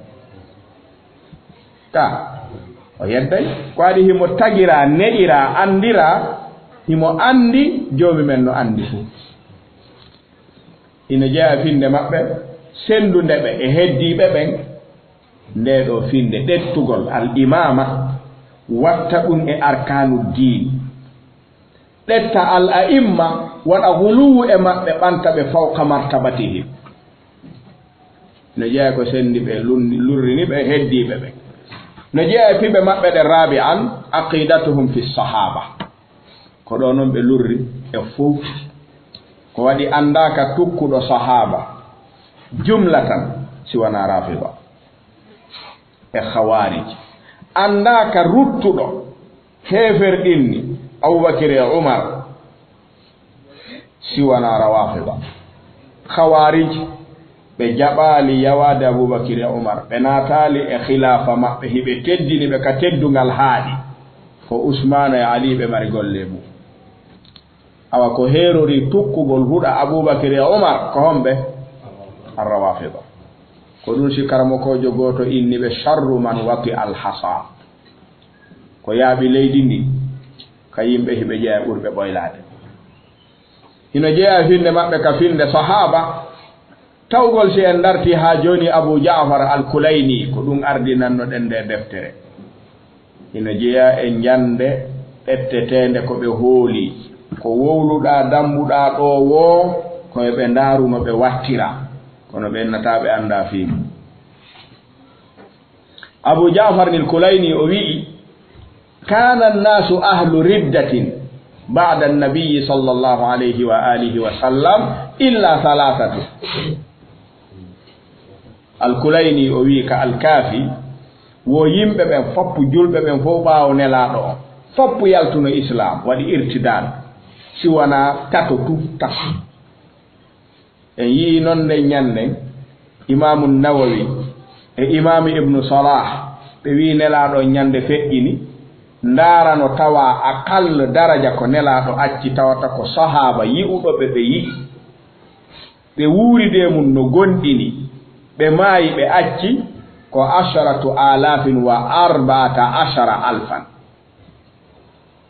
ka o yedday ko waɗi himo tagira neɗira andira himo andi joomi men no andi fuu ina jeeya finde maɓɓe sendunde ɓe e heddiɓe ɓen nde ɗo finde ɗettugol al imama watta ɗum e arkanu din ɗetta al a'imma waɗa huluwu e maɓɓe ɓanta ɓe fawqa martabatihim no jeeya ko sendi ɓe lurrini ɓe heddiɓe ɓe no jeeya piɓe maɓɓe ɗe rabi an aqidatuhum fi sahaba ko ɗo noon ɓe lurri e fof ko waɗi andaka tukkuɗo sahaba jumlatan siwana rafida e khawarij andaka ruttuɗo heferɗinni aboubacry e oumar siwana rawafida khawarij ɓe jaɓali yawade aboubacry e oumar ɓe natali e khilafa maɓɓe hiɓe teddini ɓe ka teddungal haaɗi ko ousmane e ali ɓe mari golle mum awa ko herori tukkugol huɗa aboubacry e oumar ko homɓe arrawafida ko ɗum si karamokojo goto inni ɓe charru man waqi alhasa ko yaaɓi leydi ndi ka yimɓe hiɓe jeeya ɓurɓe ɓoylade hino jeeya finde maɓɓe ka finde sahaba tawgol si en darti ha joni abou jafar al kulayni ko ɗum ardinanno ɗen nde deftere hino jeeya e jande ɗettetende ko ɓe hooli ko wowluɗa dambuɗa ɗo wo koye ɓe ndaruno ɓe wattira kono ɓe ennata ɓe anda fiimu abou jafar nil kulayni o wi'i kana annasu ahlu riddatin ba'da annabiyi sallllahu alayhi wa alihi wa sallam illa thalathatu alkulayni o wi ka alkaafi wo yimɓe ɓen foppu julɓe ɓen fof ɓaawo nelaaɗo o foppu yaltuno islam waɗi irtidal si wona tato tato en yii noon nde ñanden imamu nawawi e imamu ibnu salah ɓe wi nelaaɗo ñande feƴƴini ndaarano tawa aqall daraja ko nelaaɗo acci tawata ko sahaba yi'uɗo ɓe yi'i ɓe wuuride mum no gonɗini ɓe maayi ɓe acci ko 10,014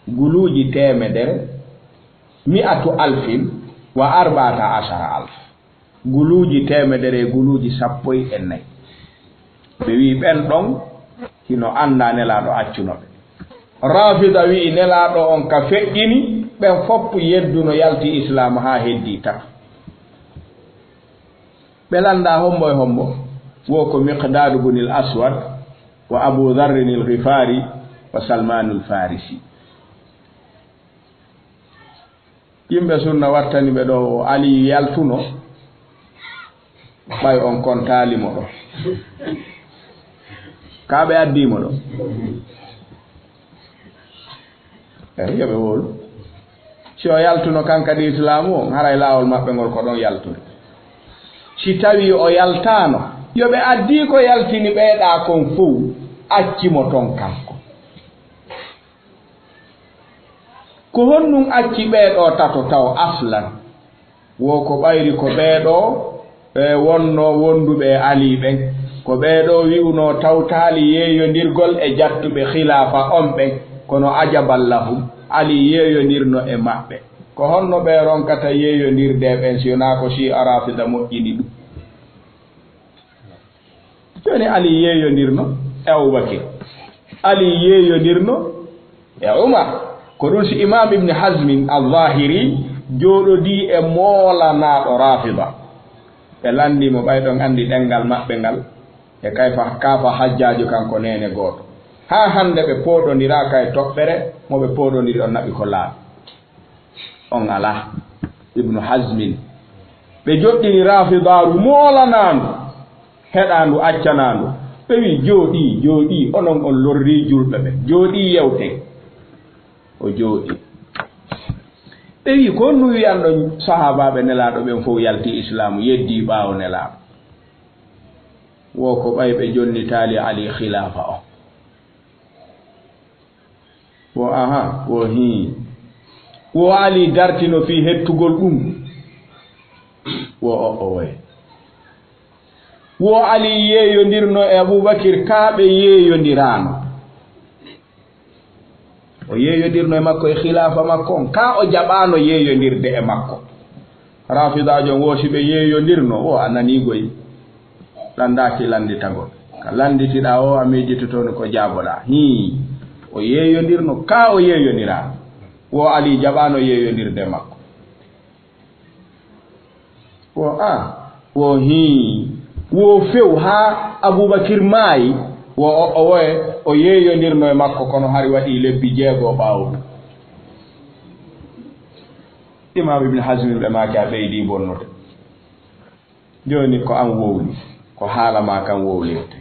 guluuji 100,014 guluuji 100 guluuji 14 ɓe wi ɓen ɗon hino annda nelaaɗo accunoɓe rafida wi nelaaɗo on ka feƴƴini ɓen fopp yedduno yalti islam ha heddi tata ɓe landa hombo e hombo wo ko miqdad bunil aswad wa abou dharrin il ghifari wa salmanul farisi yimɓe sunna wattani ɓe ɗo ali yaltuno ɓay on kontalimo ɗo kaɓe addimo ɗo yoɓe wolu si o yaltuno kankadi islamu on haray laawol maɓɓe ngol ko ɗon yaltude si tawi o yaltano yoɓe addi ko yaltini ɓeeɗa kon fof accimo ton kanko ko honɗum acci ɓeeɗo tato taw aslan wo ko ɓayri ko ɓeeɗo ɓe wonno wonduɓe ali ɓen ko ɓeeɗo wi'uno tawtali yeeyondirgol e jattuɓe khilafa on ɓen kono ajaballahum ali yeeyondirno e maɓɓe ko honno ɓe ronkata yeeyondirde ɓen si wona ko si arafida moƴƴini ɗum joni ali yeeyondirno e aboubacry ali yeeyondirno e oumar ko ɗum si imam ibne hasmin al-zahiri jooɗodi e moolanaɗo rafida ɓe landimo ɓayɗon andi ɗengal maɓɓe ngal e kafa hajjaju kanko nene gooto ha hande ɓe poɗodira kay toɓɓere mo ɓe poɗodiri on naɓi ko laaɓi on ala ibnu hasmin ɓe joɗɗini rafidaru molanandu heɗandu accanandu ɓe wi jooɗi onon on lorri julɓe ɓe jooɗi yewten o jooɗi ɓe wi ko nu wiyanɗo sahabaɓe nelaɗo ɓen fof yalti islamu yeddi ɓaawo nelaɗo wo ko ɓay ɓe jonnitali ali khilafa o wo aha wo hi wo ali dartino fi hettugol ɗum wo o way wo ali yeeyondirno e aboubacry kaaɓe yeeyondirano o yeeyondirno e makko e khilafa makko on ka o jaɓano yeeyondirde e makko rafidajo woosi ɓe yeeyondirno o a nanigoy landaki landitagol ka landitiɗa o a miijitotono ko jaaboɗa o yeeyondirno ka o yeeyondirano wo ali jaɓano yeeyondirde makko wo few ha aboubacry maayi o woye o yeeyondirno e makko kono hari waɗi lebbi 6 ɓaawo ɗum imam ibne hasmin ɓe maaki a ɓeydi bonnude joni ko an wowli ko haala ma kan wowlirte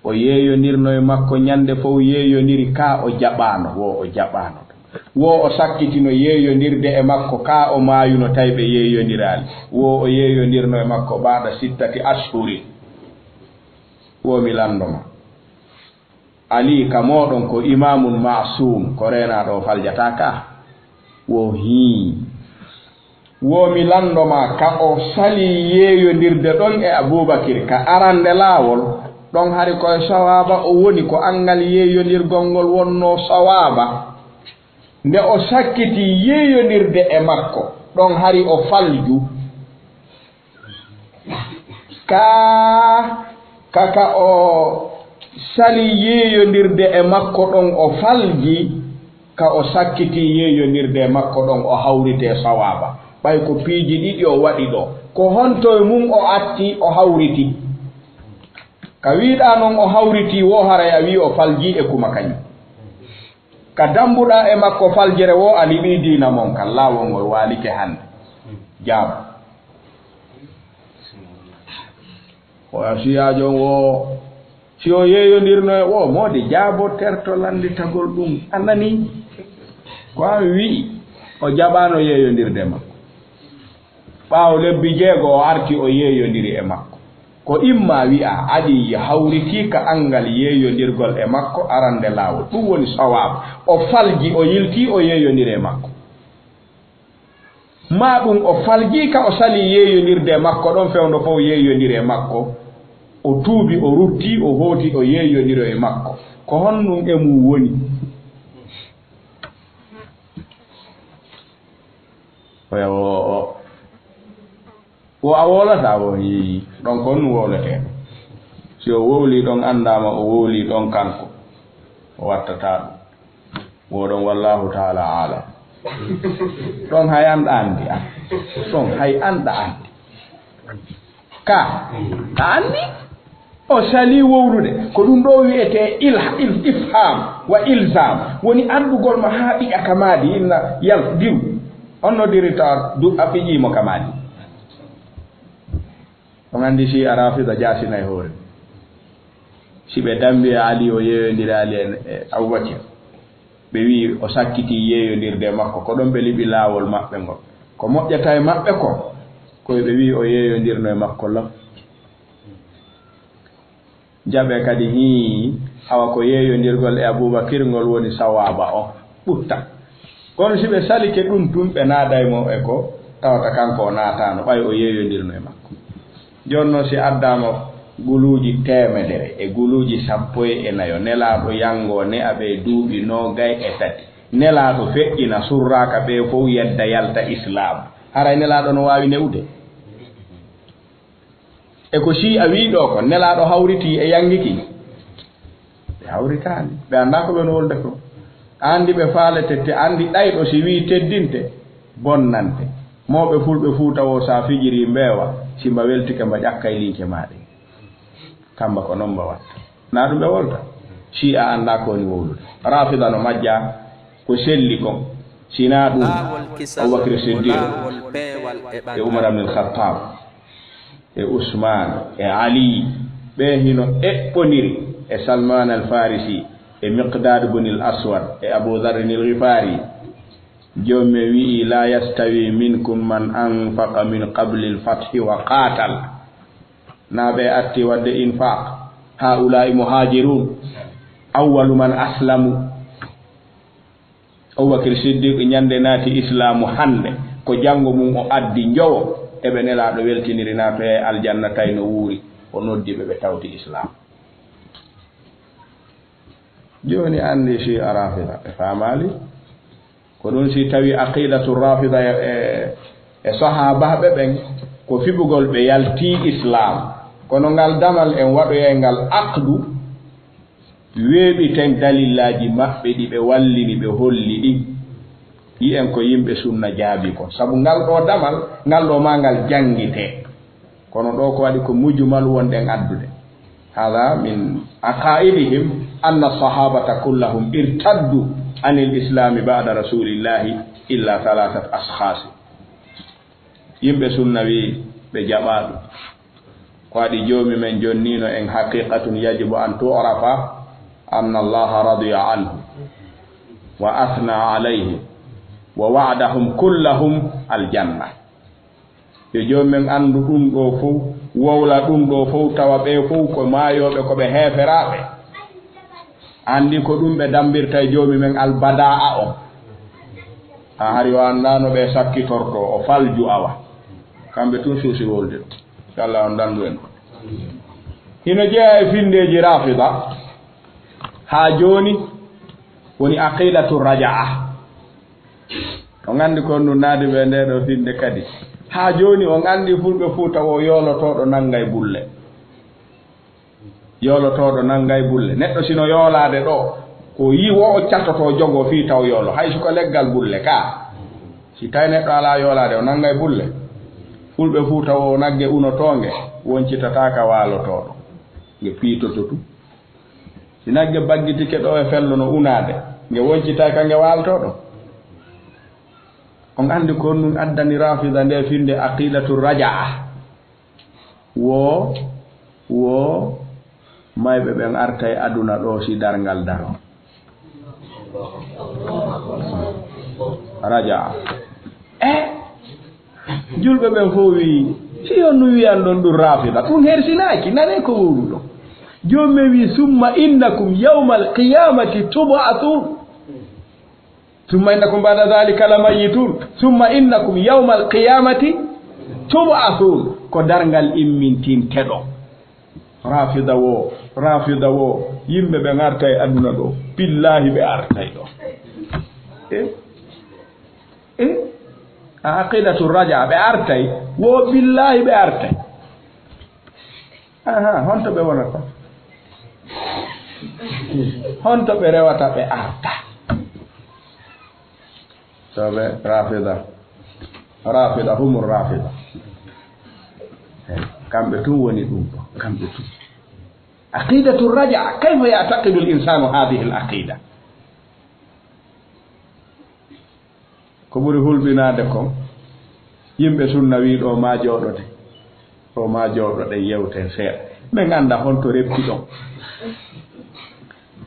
o yeeyondirno e makko ñande fof yeeyondiri ka o jaɓano wo o jaɓano wo o sakkitino yeeyondirde e makko ka o maayuno tawi ɓe yeeyondirali wo o yeeyondirno e makko ɓaɗa 6 ashhuri wo mi landoma ali ka moɗon ko imamun masum ko renaɗo faljata ka wo mi landoma ka o sali yeeyondirde ɗon e aboubacry ka arande laawol ɗon hari koye sawaba o woni ko angal yeeyondirgol ngol wonno sawaba nde o sakkiti yeeyondirde e makko ɗon hari o falju kaka o sali yeeyondirde e makko ɗon o falji ka o sakkiti yeeyondirde e makko ɗon o hawrite sawaba ɓay ko piiji ɗiɗi o waɗi ɗo ko honto e mum o atti o hawriti ka wiiɗa noon o hawriti wo haray a wi o falji e kuma kañum ka dambuɗa e makko faljere wo a liɓi diina mon kan laawol ngol waalike hande jaam o asiyajon wo si o yeeyondirno e wo moode jaabo terto landitagol ɗum annani ko an wi'i o jaɓano yeeyondirde makko ɓaawo lebbi 6 o arti o yeeyondiri e makko ko imma wi'a adi hawriti ka angal yeeyondirgol e makko arande laawol ɗum woni sawab o falji o yilti o yeeyondiri e makko ma ɗum o falji ka o sali yeeyondirde e makko ɗon fewndo fof yeeyondiri e makko o tuubi o rutti o hooti o yeeyondiro e makko ko honnum e mum woni wo a wolata o yi ɗon ko nu wolete si o wowli ɗon andama o wowli ɗon kanko o wattata ɗum woɗon wallahu taala alam ɗon hay anɗa andi an ɗon hay anɗa andi ka andi o sali wowlude ko ɗum ɗo wiyete ifham wa ilzam woni andugol ma ha ɓiƴa kamadi inna yal diw onno dirita a ɓiƴimo kamadi on andi si a rafida jasina e hoore si ɓe dambi e ali o yeeyondiri ali e aboubacry ɓe wi o sakkiti yeeyondirde makko ko ɗon ɓe liɓi laawol maɓɓe ngol ko moƴƴata e maɓɓe ko koye ɓe wi o yeeyondirno e makko law jaɓe kadi hawa ko yeeyondirgol e aboubacry ngol woni sawaba o ɓutta kono si ɓe salike ɗum tun ɓe naadaymo e ko tawata kanko o naatano ɓay o yeeyondirno e makko joni noon si addama guluuji 100 e guluuji 14 nelaaɗo yango ne aɓe duuɓi 23 nelaaɗo feƴƴina surraka ɓe fof yedda yalta islam haray nelaaɗo no waawi newde e ko si a wiiɗo ko nelaaɗo hawriti e yangiki ɓe hawritaani ɓe annda ko ɓe no wolde ko anndi ɓe faalete te anndi ɗayɗo si wii teddinte bonnante mawɓe fulɓe Fuuta o sa fijiri mbeewa simba weltike mba ƴakkay liike maaɗe kamba ko noon mba watta na ɗum ɓe wolta Shi'a annda ko woni wowlude Rafida no majja ko selli kon sina ɗum Abubakr Siddiq e Umar ibn al-Khattab e Usman e Ali ɓe hino eɓɓoniri e Salman al-Farisi e Miqdad ibn al-Aswad e Abu Dharr al-Ghifari jomi wi'i la yastawi minkum man anfaqa min qabli al-fathi wa qatal na ɓe atti wadde infaq haula'i muhajirun awwalu man aslamu Abubakr Siddiq ñande naati islamu hande ko jango mum o addi njowo eɓe nelaɗo weltiniri nato e aljanna tay no wuuri o noddi ɓe tawti islam joni andi Shi'a Rafida ɓe famali ko ɗum si tawi aqidatu Rafida e sahabaɓe ɓen ko fiɓugol ɓe yalti islam kono ngal damal en waɗoya ngal aqdu weeɓiten dalillaji maɓɓe ɗi ɓe wallini ɓe holli ɗin yi'en ko yimɓe sunna jaabi kon sabu ngal ɗo damal ngal ɗo ma ngal jangite kono ɗo ko waɗi ko mujmal wonɗen addude hada min aqaidihim anna sahabata kullahum irtaddu anil islami ba'da rasulillahi illa thalathat ashkhas yimɓe sunna wi ɓe jaɓaɗum ko waɗi joomi men jonnino en haqiqatun yajibu an tu'rafa anna allaha radiya anhu wa athna alayhi wa wa'adahum kullahum aljanna yo joomen andu ɗum ɗo fof wowla ɗum ɗo fof tawa ɓe fof ko maayoɓe koɓe heeferaɓe andi ko ɗum ɓe dambirta e joomi men albada'a o ha hari o andano ɓe sakkitorto o falju awa kamɓe tun suusi wolde ɗo inchallah on dandu en hino jeeya e findeji Rafida ha joni woni aqidatu raja'a on andi ko ndu naadi ɓe nde ɗo finde kadi ha joni on andi fulɓe Fuuta o yolotoɗo nangay bulle yolotoɗo nangay bulle neɗɗo sino yoolade ɗo ko yi wo o cattoto jogo fi taw yolo hay siko leggal bulle ka si tawi neɗɗo ala yoolade o nangay bulle fulɓe Fuuta o nagge unotonge woncitataka walotoɗo nge piitoto tu si nagge baggitike ɗo e fello no unade nge woncita ka nge waltoɗo on andi ko nun addani Rafida nde finde aqidatu raja'a wo mayɓe ɓen arta e aduna ɗo si darngal daro raja'a julɓe ɓen fof wi si on nu wiyan ɗon ɗum Rafida ɗum hersinaki nane ko wowru ɗo jommi wi summa innakum yawma alqiyamati tub'athun summa innakum ba'da dhalika lamayitun summa innakum yawma alqiyamati tub'athun ko darngal immintinteɗo Rafida wo yimɓe ɓe arta e aduna ɗo billahi ɓe artay ɗo a aqidatu raja ɓe artay wo billahi ɓe artay honto ɓe wonata honto ɓe rewata ɓe arta soɓe Rafida humur Rafida kamɓe tun woni ɗum ɗo kamɓe tun aqidatu raja kayfa ya'taqidu al-insanu hadhihi al-aqida ko ɓuri hulɓinade ko yimɓe sunna wi ɗo ma jooɗoɗe yewte seeɗa min anda honto repti ɗon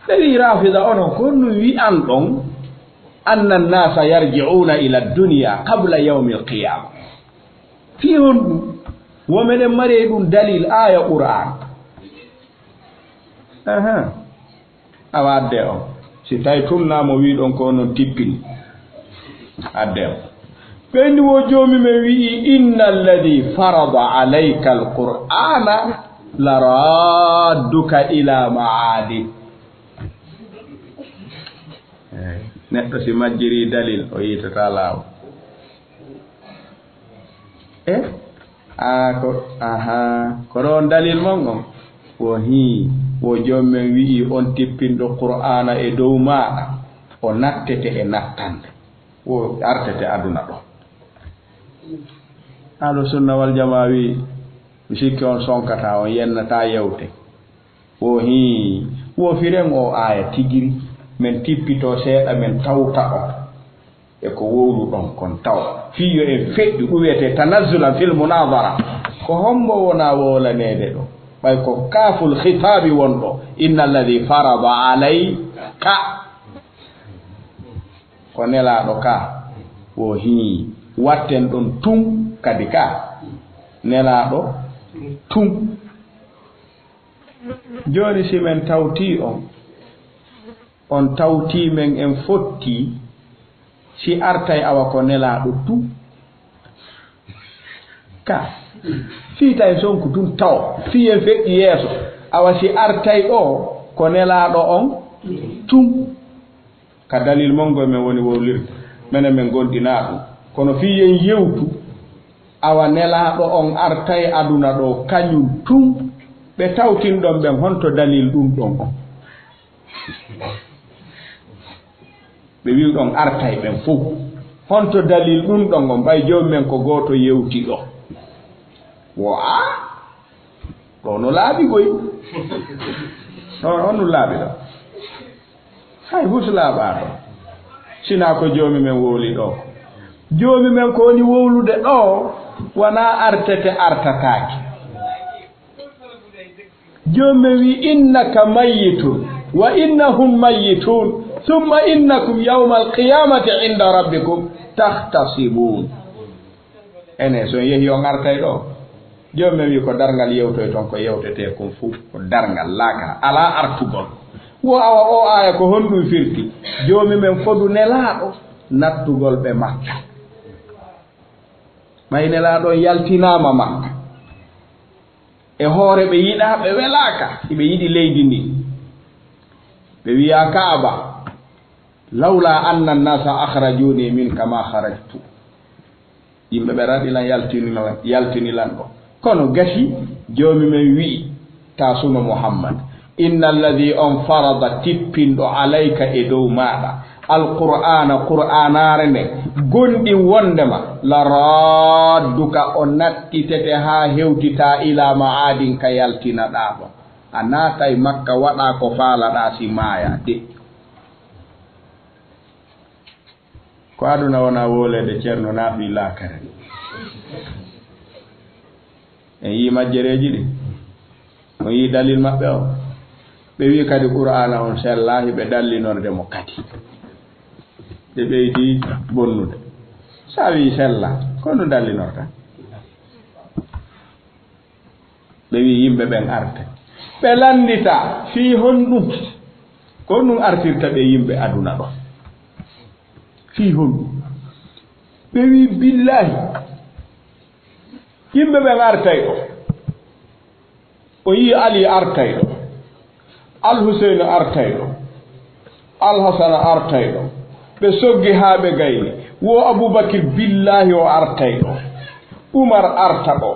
ɓe wi Rafida onon ko no wi'an ɗon anna an-nasa yarji'una ila ad-dunya qabla yawmi al-qiyamah fi hon ɗum womeɗen mari ɗum dalil aya qur'an awa adde on si tawi tunnamo wi ɗon ko noon tippini adde on ɓendi wo joomi men wi'i inna alladi farada alayka alqur'ana la radduka ila ma'adi neɗɗo si majjiri dalil o yitata laaw ko ɗon dalil mon on wo jommen wi'i on tippinɗo qur'ana e dow maɗa o nattete e nattande wo artete aduna ɗo ahlu sunna wal jamaa wi mi sikki on sonkata on yennata yewte o hi wo firen o aya tigiri men tippito seeɗa men tawta o e ko wowlu ɗon kon taw fiyo en feƴƴu ɗum wiyete tanazzulan fil munadara ko hombo wona wolanede ɗo ɓay ko kaful khitabi wonɗo inna alladi farada alayka ko nelaɗo ka wo hi watten ɗon tun kadi ka nelaɗo tun joni si men tawti on tawti men en fotti si artay awa ko nelaɗo tu ka fiitay sonko tun taw fi en feƴƴi yeeso awa si artay ɗo ko nelaɗo on tun ka dalil mongo men woni wowlirde menen men gondina ɗum kono fi en yewtu awa nelaɗo on artay aduna ɗo kañum tun ɓe tawtin ɗon ɓen honto dalil ɗum ɗon on ɓe wi ɗon artay ɓen fof honto dalil ɗum ɗon on ɓay jomum men ko goto yewti ɗo wo a ɗo no laaɓi goy on no laaɓi ɗo hay hus laaɓa ɗo sina ko joomi men wowli ɗo joomi men ko woni wowlude ɗo wona artete artataki joomi men wi innaka mayyitun wa innahum mayyitun thumma innakum yawma alqiyamati inda rabbikum tahtasibun ene so yehi on artay ɗo joomi men wi ko darngal yewtoy toon ko yewtete kon fof ko darngal laaka ala artugol wo awa o aya ko honɗum firti joomi men fodu nelaɗo nattugol ɓe makka may nelaɗo yaltinama makka e hoore ɓe yiɗa ɓe welaka ɓe yiɗi leydi ndi ɓe wiya kaaba lawla anna annasa akhrajuni min kama kharajtu yimɓe ɓe raɗilan yaltinilan ɗo kono gasi joomi men wi tasuno muhammad inna alladi on farada tippinɗo alayka e dow maɗa alqur'ana qur'anare nde gonɗin wondema la radduka o nattitete ha hewtita ila ma'adin ka yaltinaɗa ɗo a natay makka waɗa ko faalaɗa si maya de ko aduna wona wolede ceerno naafi lakare en yi majjereji ɗi on yi dalil maɓɓe o ɓe wi kadi qur'ana on sellahi ɓe dallinorde mo kadi ɓe ɓeydi bonnude sa wi sella kono dallinorta ɓe wi yimɓe ɓen arte ɓe landita fi honɗum ko ɗum artirta ɓe yimɓe aduna ɗo fi honɗum ɓe wi billahi yimɓe ɓen artay ɗo o yi ali artay ɗo al-Husayn artay ɗo al-Hasan artay ɗo ɓe soggi haa ɓe gayni wo Aboubakir billahi o artay ɗo Umar arta ɗo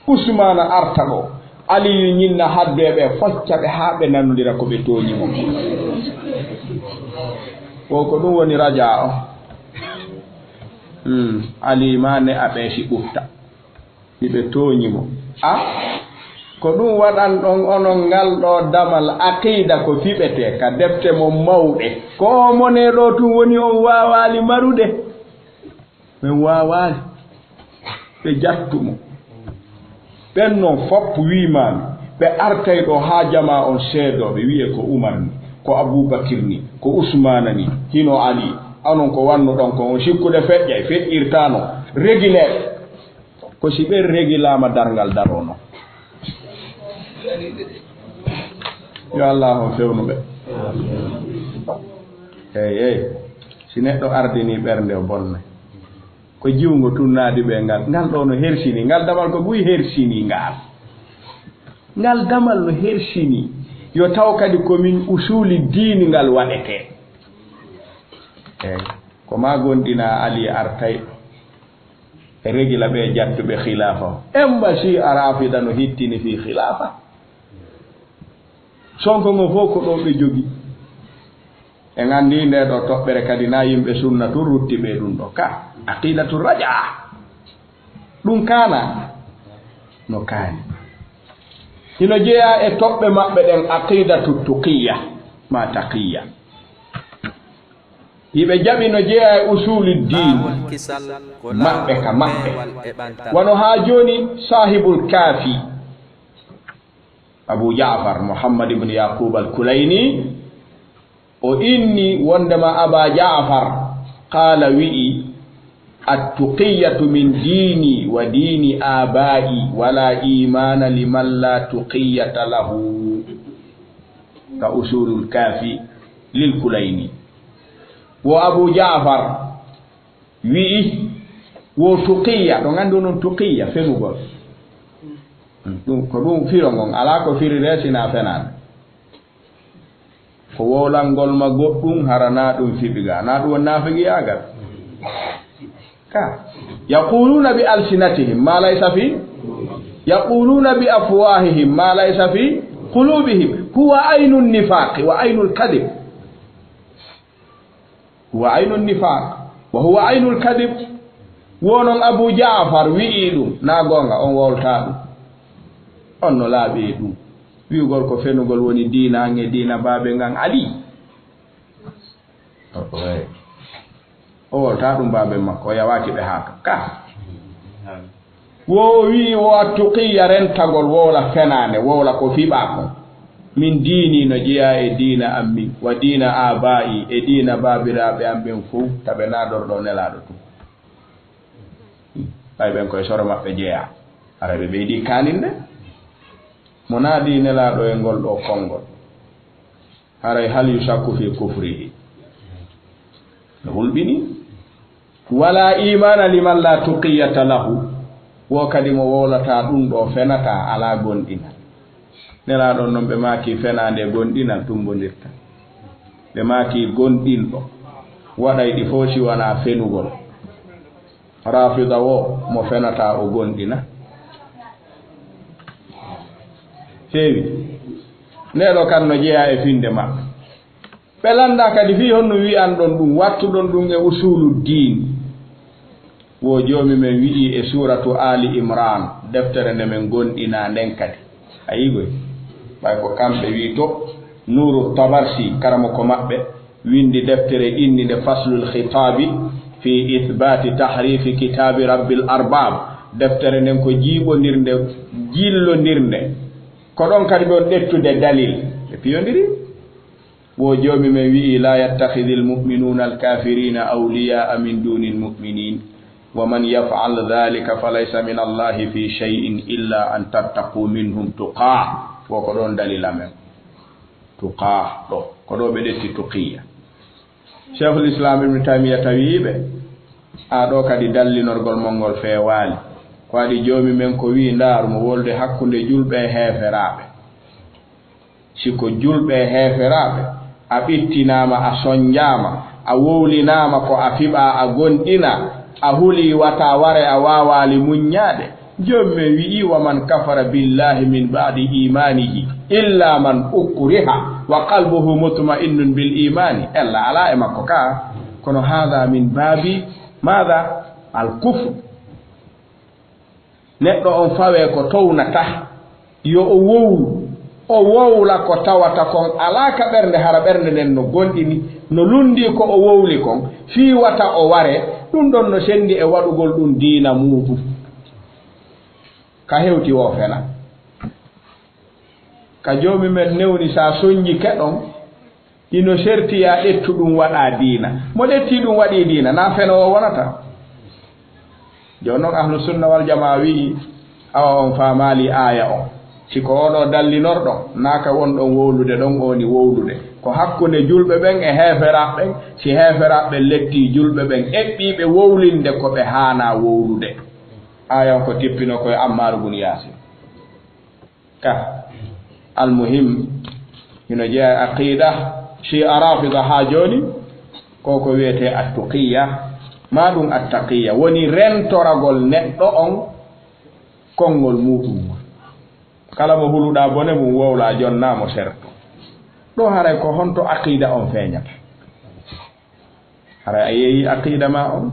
Usmana arta ɗo Aliyu ñinna hadde ɓe focca ɓe haa ɓe nannodira ko ɓe tooñimo o ko ɗum woni raja o Ali ma ne a ɓeesi ɓufta ɓe tooñimo ko ɗum waɗan ɗon onon ngal ɗo damal aqida ko fiɓete ka defte mo mawɗe ko mone ɗo tun woni on wawali marude min wawali ɓe jattumo ɓen noon fopp wimami ɓe artay ɗo ha jama on seedoɓe wiye ko Umar ni ko Aboubakir ni ko Usmana ni hino Ali anon ko wanno ɗon ko on sikkude feƴƴay feƴƴirtano réguliére ko si ɓen régulama darngal darono yo Allah on fewnuɓe eyyi si neɗɗo ardini ɓernde o bonna ko jiwngo tunnaadi ɓe ngal ɗo no hersini ngal damal ko ɓuyi hersini ngal damal no hersini yo taw kadi komin usuli diini ngal waɗete eyyi ko ma gonɗina Ali artay e régila ɓe jattuɓe khilafa o embassy arafida no hittini fi khilafa sonko ngo fof ko ɗo ɓe jogi en anndi nde ɗo toɓɓere kadi na yimɓe sunna tun rutti ɓe ɗum ɗo ka aqidatu raja ɗum kana no kaani ino jeeya e toɓɓe maɓɓe ɗen aqidatu tuqiya ma taqiya yiɓe jaɓi no jeeya e usuli din maɓɓe ka maɓɓe wono haa jooni sahibul kaafi Abu Ja'far Muhammad ibn Yaqub al-Kulayni o inni wondema Aba Ja'far qala wi'i التقية من ديني ودين آبائي ولا إيمان لمن لا تقية له كأصول الكافي للكليني وأبو جعفر وي وتقية عندنا تقية في نقول كلهم فيرون على كفير رأسنا فنان فولان ما قطن هرنا دون في بيجا نادو نافجي أجر يقولون بألسنتهم ما ليس في يقولون بأفواههم ما ليس في قلوبهم هو عين النفاق وعين الكذب هو عين النفاق وهو عين الكذب ونون أبو جعفر ويئدو ناغونغا on woltaɗum on no laaɓi ɗum wi'ugol ko fenugol woni diina nge diina baabe ngan ali o wolta ɗum baabe makko o yawaki ɓe haaka ka wo wi wo tuqiya rentagol wowla fenande wowla ko fiɓa kon min diini no jeeya e diina ammin wa diina aba'i e diina baabiraɓe am ɓen fof taɓe naadorɗo nelaɗo tum ɓay ɓen koye soro maɓɓe jeeya ara ɓe ɓeydi kaninde mo naadi nelaɗo e ngol ɗo konngol haray hal yusakku fi kufrihi no hulɓini wala imana liman la tuqiyata lahu wo kadi mo wolata ɗum ɗo fenata ala gonɗina nelaɗon noon ɓe maaki fenande gonɗinal tumbodirta ɓe maaki gonɗinɗo waɗay ɗi fof si wona fenugol rafida wo mo fenata o gonɗina feewi neɗo kan no jeeya e finde maɓɓe ɓe landa kadi fi honno wi'an ɗon ɗum wattuɗon ɗum e usulu din wo joomi men wi'i e suratu ali imran deftere nde men gonɗina nden kadi a yigoy ɓay ko kamɓe wi to nuru tabarsi karamo ko maɓɓe windi deftere inni nde faslul khitabi fi ithbati tahrifi kitabi rabbil arbab deftere nden ko jiiɓondirnde jillondirnde ko ɗon kadi ɓe on ɗettude dalil ɓe piyondiri wo joomi men wi'i la yattakhidhi almu'minuna alkafirina awliya'a min duni almu'minin wa man yaf'al dhalika falaysa min allahi fi shay'in illa an tattaqu minhum tuqaa wo ko ɗon dalila men tuqaa ɗo ko ɗo ɓe ɗetti tuqiya cheikhul islam ibnu taymiya tawiɓe a ɗo kadi dallinorgol mongol feewaali ko waɗi joomi men ko wi ndaaru mo wolde hakkunde julɓe e heeferaɓe siko julɓe e heeferaɓe a ɓittinama a soñjama a wowlinama ko a fiɓa a gonɗina a huli wata ware a wawali muññade joomi men wi'i wa man kafara billahi min ba'di imanihi illa man ukriha wa qalbuhu mutma'innun bil imani ella ala e makko ka kono hada min babi mada al kufr neɗɗo on fawe ko townata yo o wowlu o wowla ko tawata kon ala ka ɓernde hara ɓernde nden no gonɗini no lundi ko o wowli kon fii wata o ware ɗum ɗon no sendi e waɗugol ɗum diina muɗum ka hewti wo fena ka joomi men newni sa soñji keɗon ino sertiya ɗettu ɗum waɗa diina mo ɗetti ɗum waɗi diina na fena o wonata joni noon ahlu sunna wal jamaa wi'i awa on faamali aya on siko oɗo dallinorɗon naka wonɗon wowlude ɗon oni wowlude ko hakkunde julɓe ɓen e heeferaɓe ɓen si heeferaɓe letti julɓe ɓen eɓɓiɓe wowlinde ko ɓe haana wowlude ayan ko tippino koye Ammar ibn Yasir ka almuhim ino jeeya aqida shi'a rafida ha joni koko wiyete attuqiya ma ɗum attaqiya woni rentoragol neɗɗo on konngol muɗum kala mo huluɗa bone mum wowla jonnamo serto ɗo haray ko honto aqida on feeñata haray a yeeyi aqida ma on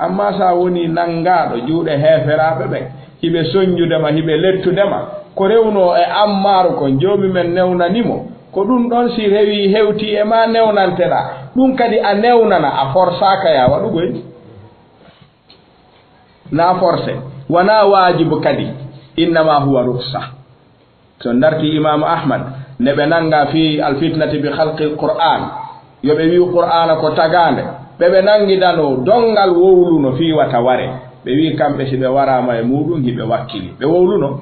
amma sa woni nangaɗo juuɗe heeferaɓe ɓe hiɓe soñjudema hiɓe lettudema ko rewno e ammaaru kon joomi men newnanimo ko ɗum ɗon si rewi hewti e ma newnanteɗa ɗum kadi a newnana a forsaka ya waɗugoy na forcé wona wajibu kadi innama huwa ruksa so darti imam ahmad ne ɓe nanga fi alfitnati bi halqi lqur'an yoɓe wi qur'ana ko tagade ɓeɓe nangidano dongal wowluno fiwata ware ɓe wi kamɓe si ɓe warama e muɗum hiɓe wakkili ɓe wowluno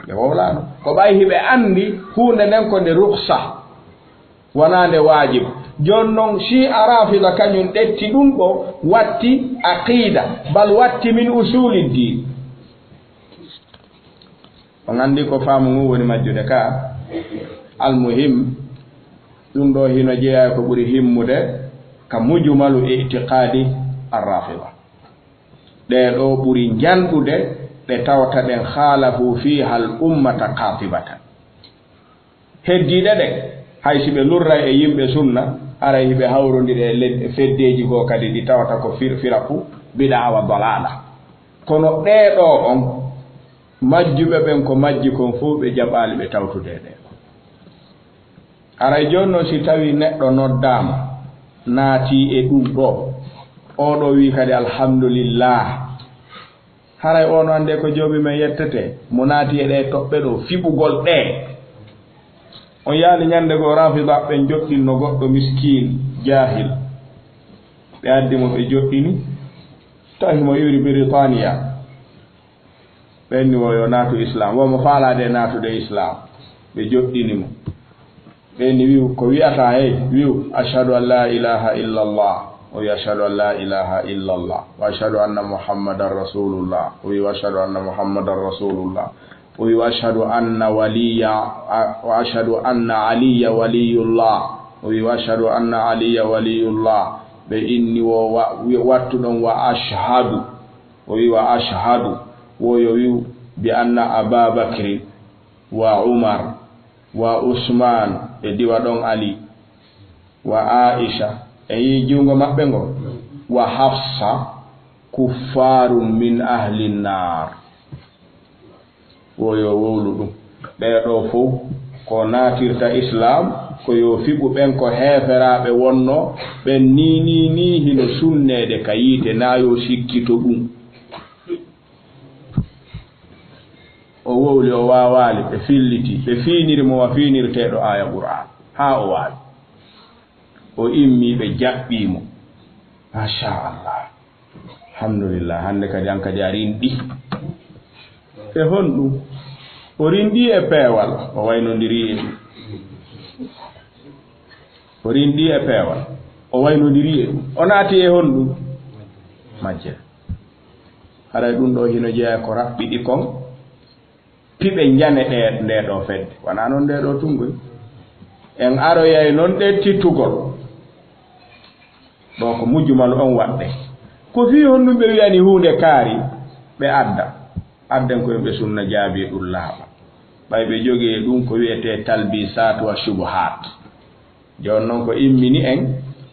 ɓe wowlano ko ɓay hiɓe andi hunde nden ko nde ruksa wona nde wajibu jon noon si arafida kañum ɗetti ɗum ɗo watti aqida bal watti min usuli din on andi ko faamu ngu woni majjude ka almuhim ɗum ɗo hino jeeya ko ɓuri himmude ka mujmalu itiqadi arrafida ɗe ɗo ɓuri janɗude ɗe tawta ɗen halahu fiha al ummata qatibatan heddiɗe ɗen hay si ɓe lurra e yimɓe sunna ara hiɓe hawrodiri e leɗɗe feddeji goo kadi ɗi tawata ko firaku biɗa wa dalala kono ɗeɗo on majjuɓe ɓen ko majji kon fof ɓe jaɓali ɓe tawtude ɗe aray joni noon si tawi neɗɗo noddama naati e ɗum ɗo oɗo wi kadi alhamdulillah haray ono ande ko joomi men yettete mo naati e ɗe toɓɓe ɗo fiɓugol ɗe on yaali ñande goo rafida ɓe joɗɗinno goɗɗo miskin jahil ɓe addimo ɓe joɗɗini tawimo iwri Britania ɓenni wo yo naatu islam womo faalade natude islam ɓe joɗɗinimo ɓenni wiw ko wiyata hey wiw ashhadu an la ilaha illa allah o wi ashhadu an la ilaha illa allah wa ashhadu anna muhammadan rasulullah o wi wa ashhadu anna muhammadan rasulullah o wi wa ashhadu anna aliya waliyullah o wi wa ashhadu anna aliya waliyullah ɓe inni wo wattu ɗon wa ashhadu o wi wa ashhadu woyo wiw bi anna ababakri wa umar wa usman e diwa ɗon ali wa aisha e yi jungo maɓɓe ngo wa hafsa kuffarun min ahli nnar woyo wowlu ɗum ɓeɗo fof ko natirta islam ko yo fiɓu ɓen ko heeferaɓe wonno ɓen ni hino sunnede ka yiite nayo sikkito ɗum o wowli o wawali ɓe filliti ɓe finiri mo wa finirteɗo aya qur'an ha o wawi o immi ɓe jaɓɓimo machallah alhamdulillah hande kadi an kadi a rinɗi e honɗum o rinɗi e peewal o waynodiri e ɗum o rinɗi e peewal o waynodiri e ɗum o naati e honɗum majje haray ɗum ɗo hino jeeya ko raɓɓiɗi kon piɓe jane ɗe ndeɗo fedde wona noon ndeɗo tungoy en aroyay noon ɗe tittugol ɗo ko mujjumal on waɗɗe ko fi honɗum ɓe wiyani hunde kaari ɓe adden koye ɓe sunna jaabi ɗum laaɓa ɓay ɓe jogii ɗum ko wiyete talbisat wa shubuhat joni noon ko immini en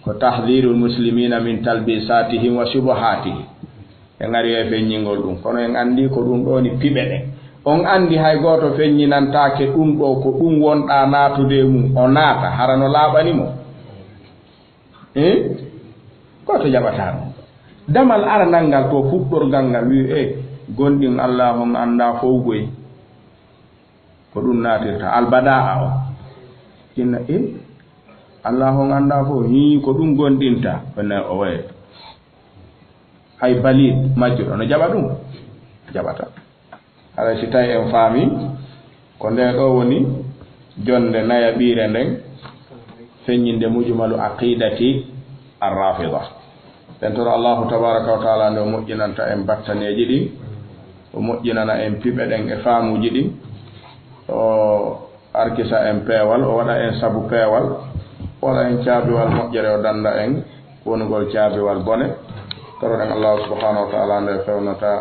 ko tahdhirul muslimina min talbisatihim wa shubuhatihim en ari e feññingol ɗum kono en andi ko ɗum ɗo ni piɓe ɗe on andi hay goto feññinantake ɗum ɗo ko ɗum wonɗa natude mum o naata harano laaɓanimo goto jaɓata ɗum damal aranal ngal to fuɗɗorgal ngal wi gonɗin allah on anda fowgoy ko ɗum natirta albada'a o inna allah on anda fof hi ko ɗum gonɗinta ɓenne o waye hay balid majjuɗo no jaɓa ɗum jaɓata haɗa si tawi en faami ko nde ɗo woni jonde naya ɓiire nden feññinde mujmalu aqidati arrafida ɓen toro allahu tabaraka wa taala nde o moƴƴinanta en battaneji ɗin o moƴƴinana en piɓe ɗen e faamuji ɗin o arkisa en peewal o waɗa en sabu peewal o waɗa en caabiwal moƴƴere o danda en wonugol caabiwal bone toroɗen allahu subhanahu wa taala nde fewnata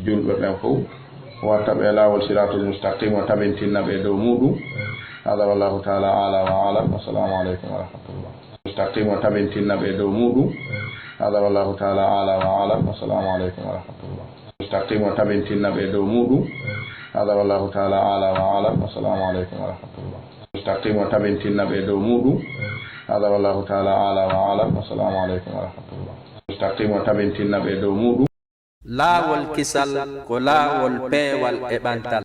julɓe ɓen fof watta ɓe laawol siratul mustaqim o tabintinna ɓe dow muɗum hada wallahu taala ala wa alam wassalamu aleykum wa rahmatullah mustaqim o tabintinna ɓe dow muɗum هذا والله تعالى أعلى وأعلم والسلام عليكم ورحمة الله مستقيم وتبنتنا بيدو مودو هذا والله تعالى أعلى وأعلم والسلام عليكم ورحمة الله مستقيم وتبنتنا بيدو مودو هذا والله تعالى أعلى وأعلم والسلام عليكم ورحمة الله مستقيم وتبنتنا بيدو مودو لا والكسل كلا والبي والإبانتال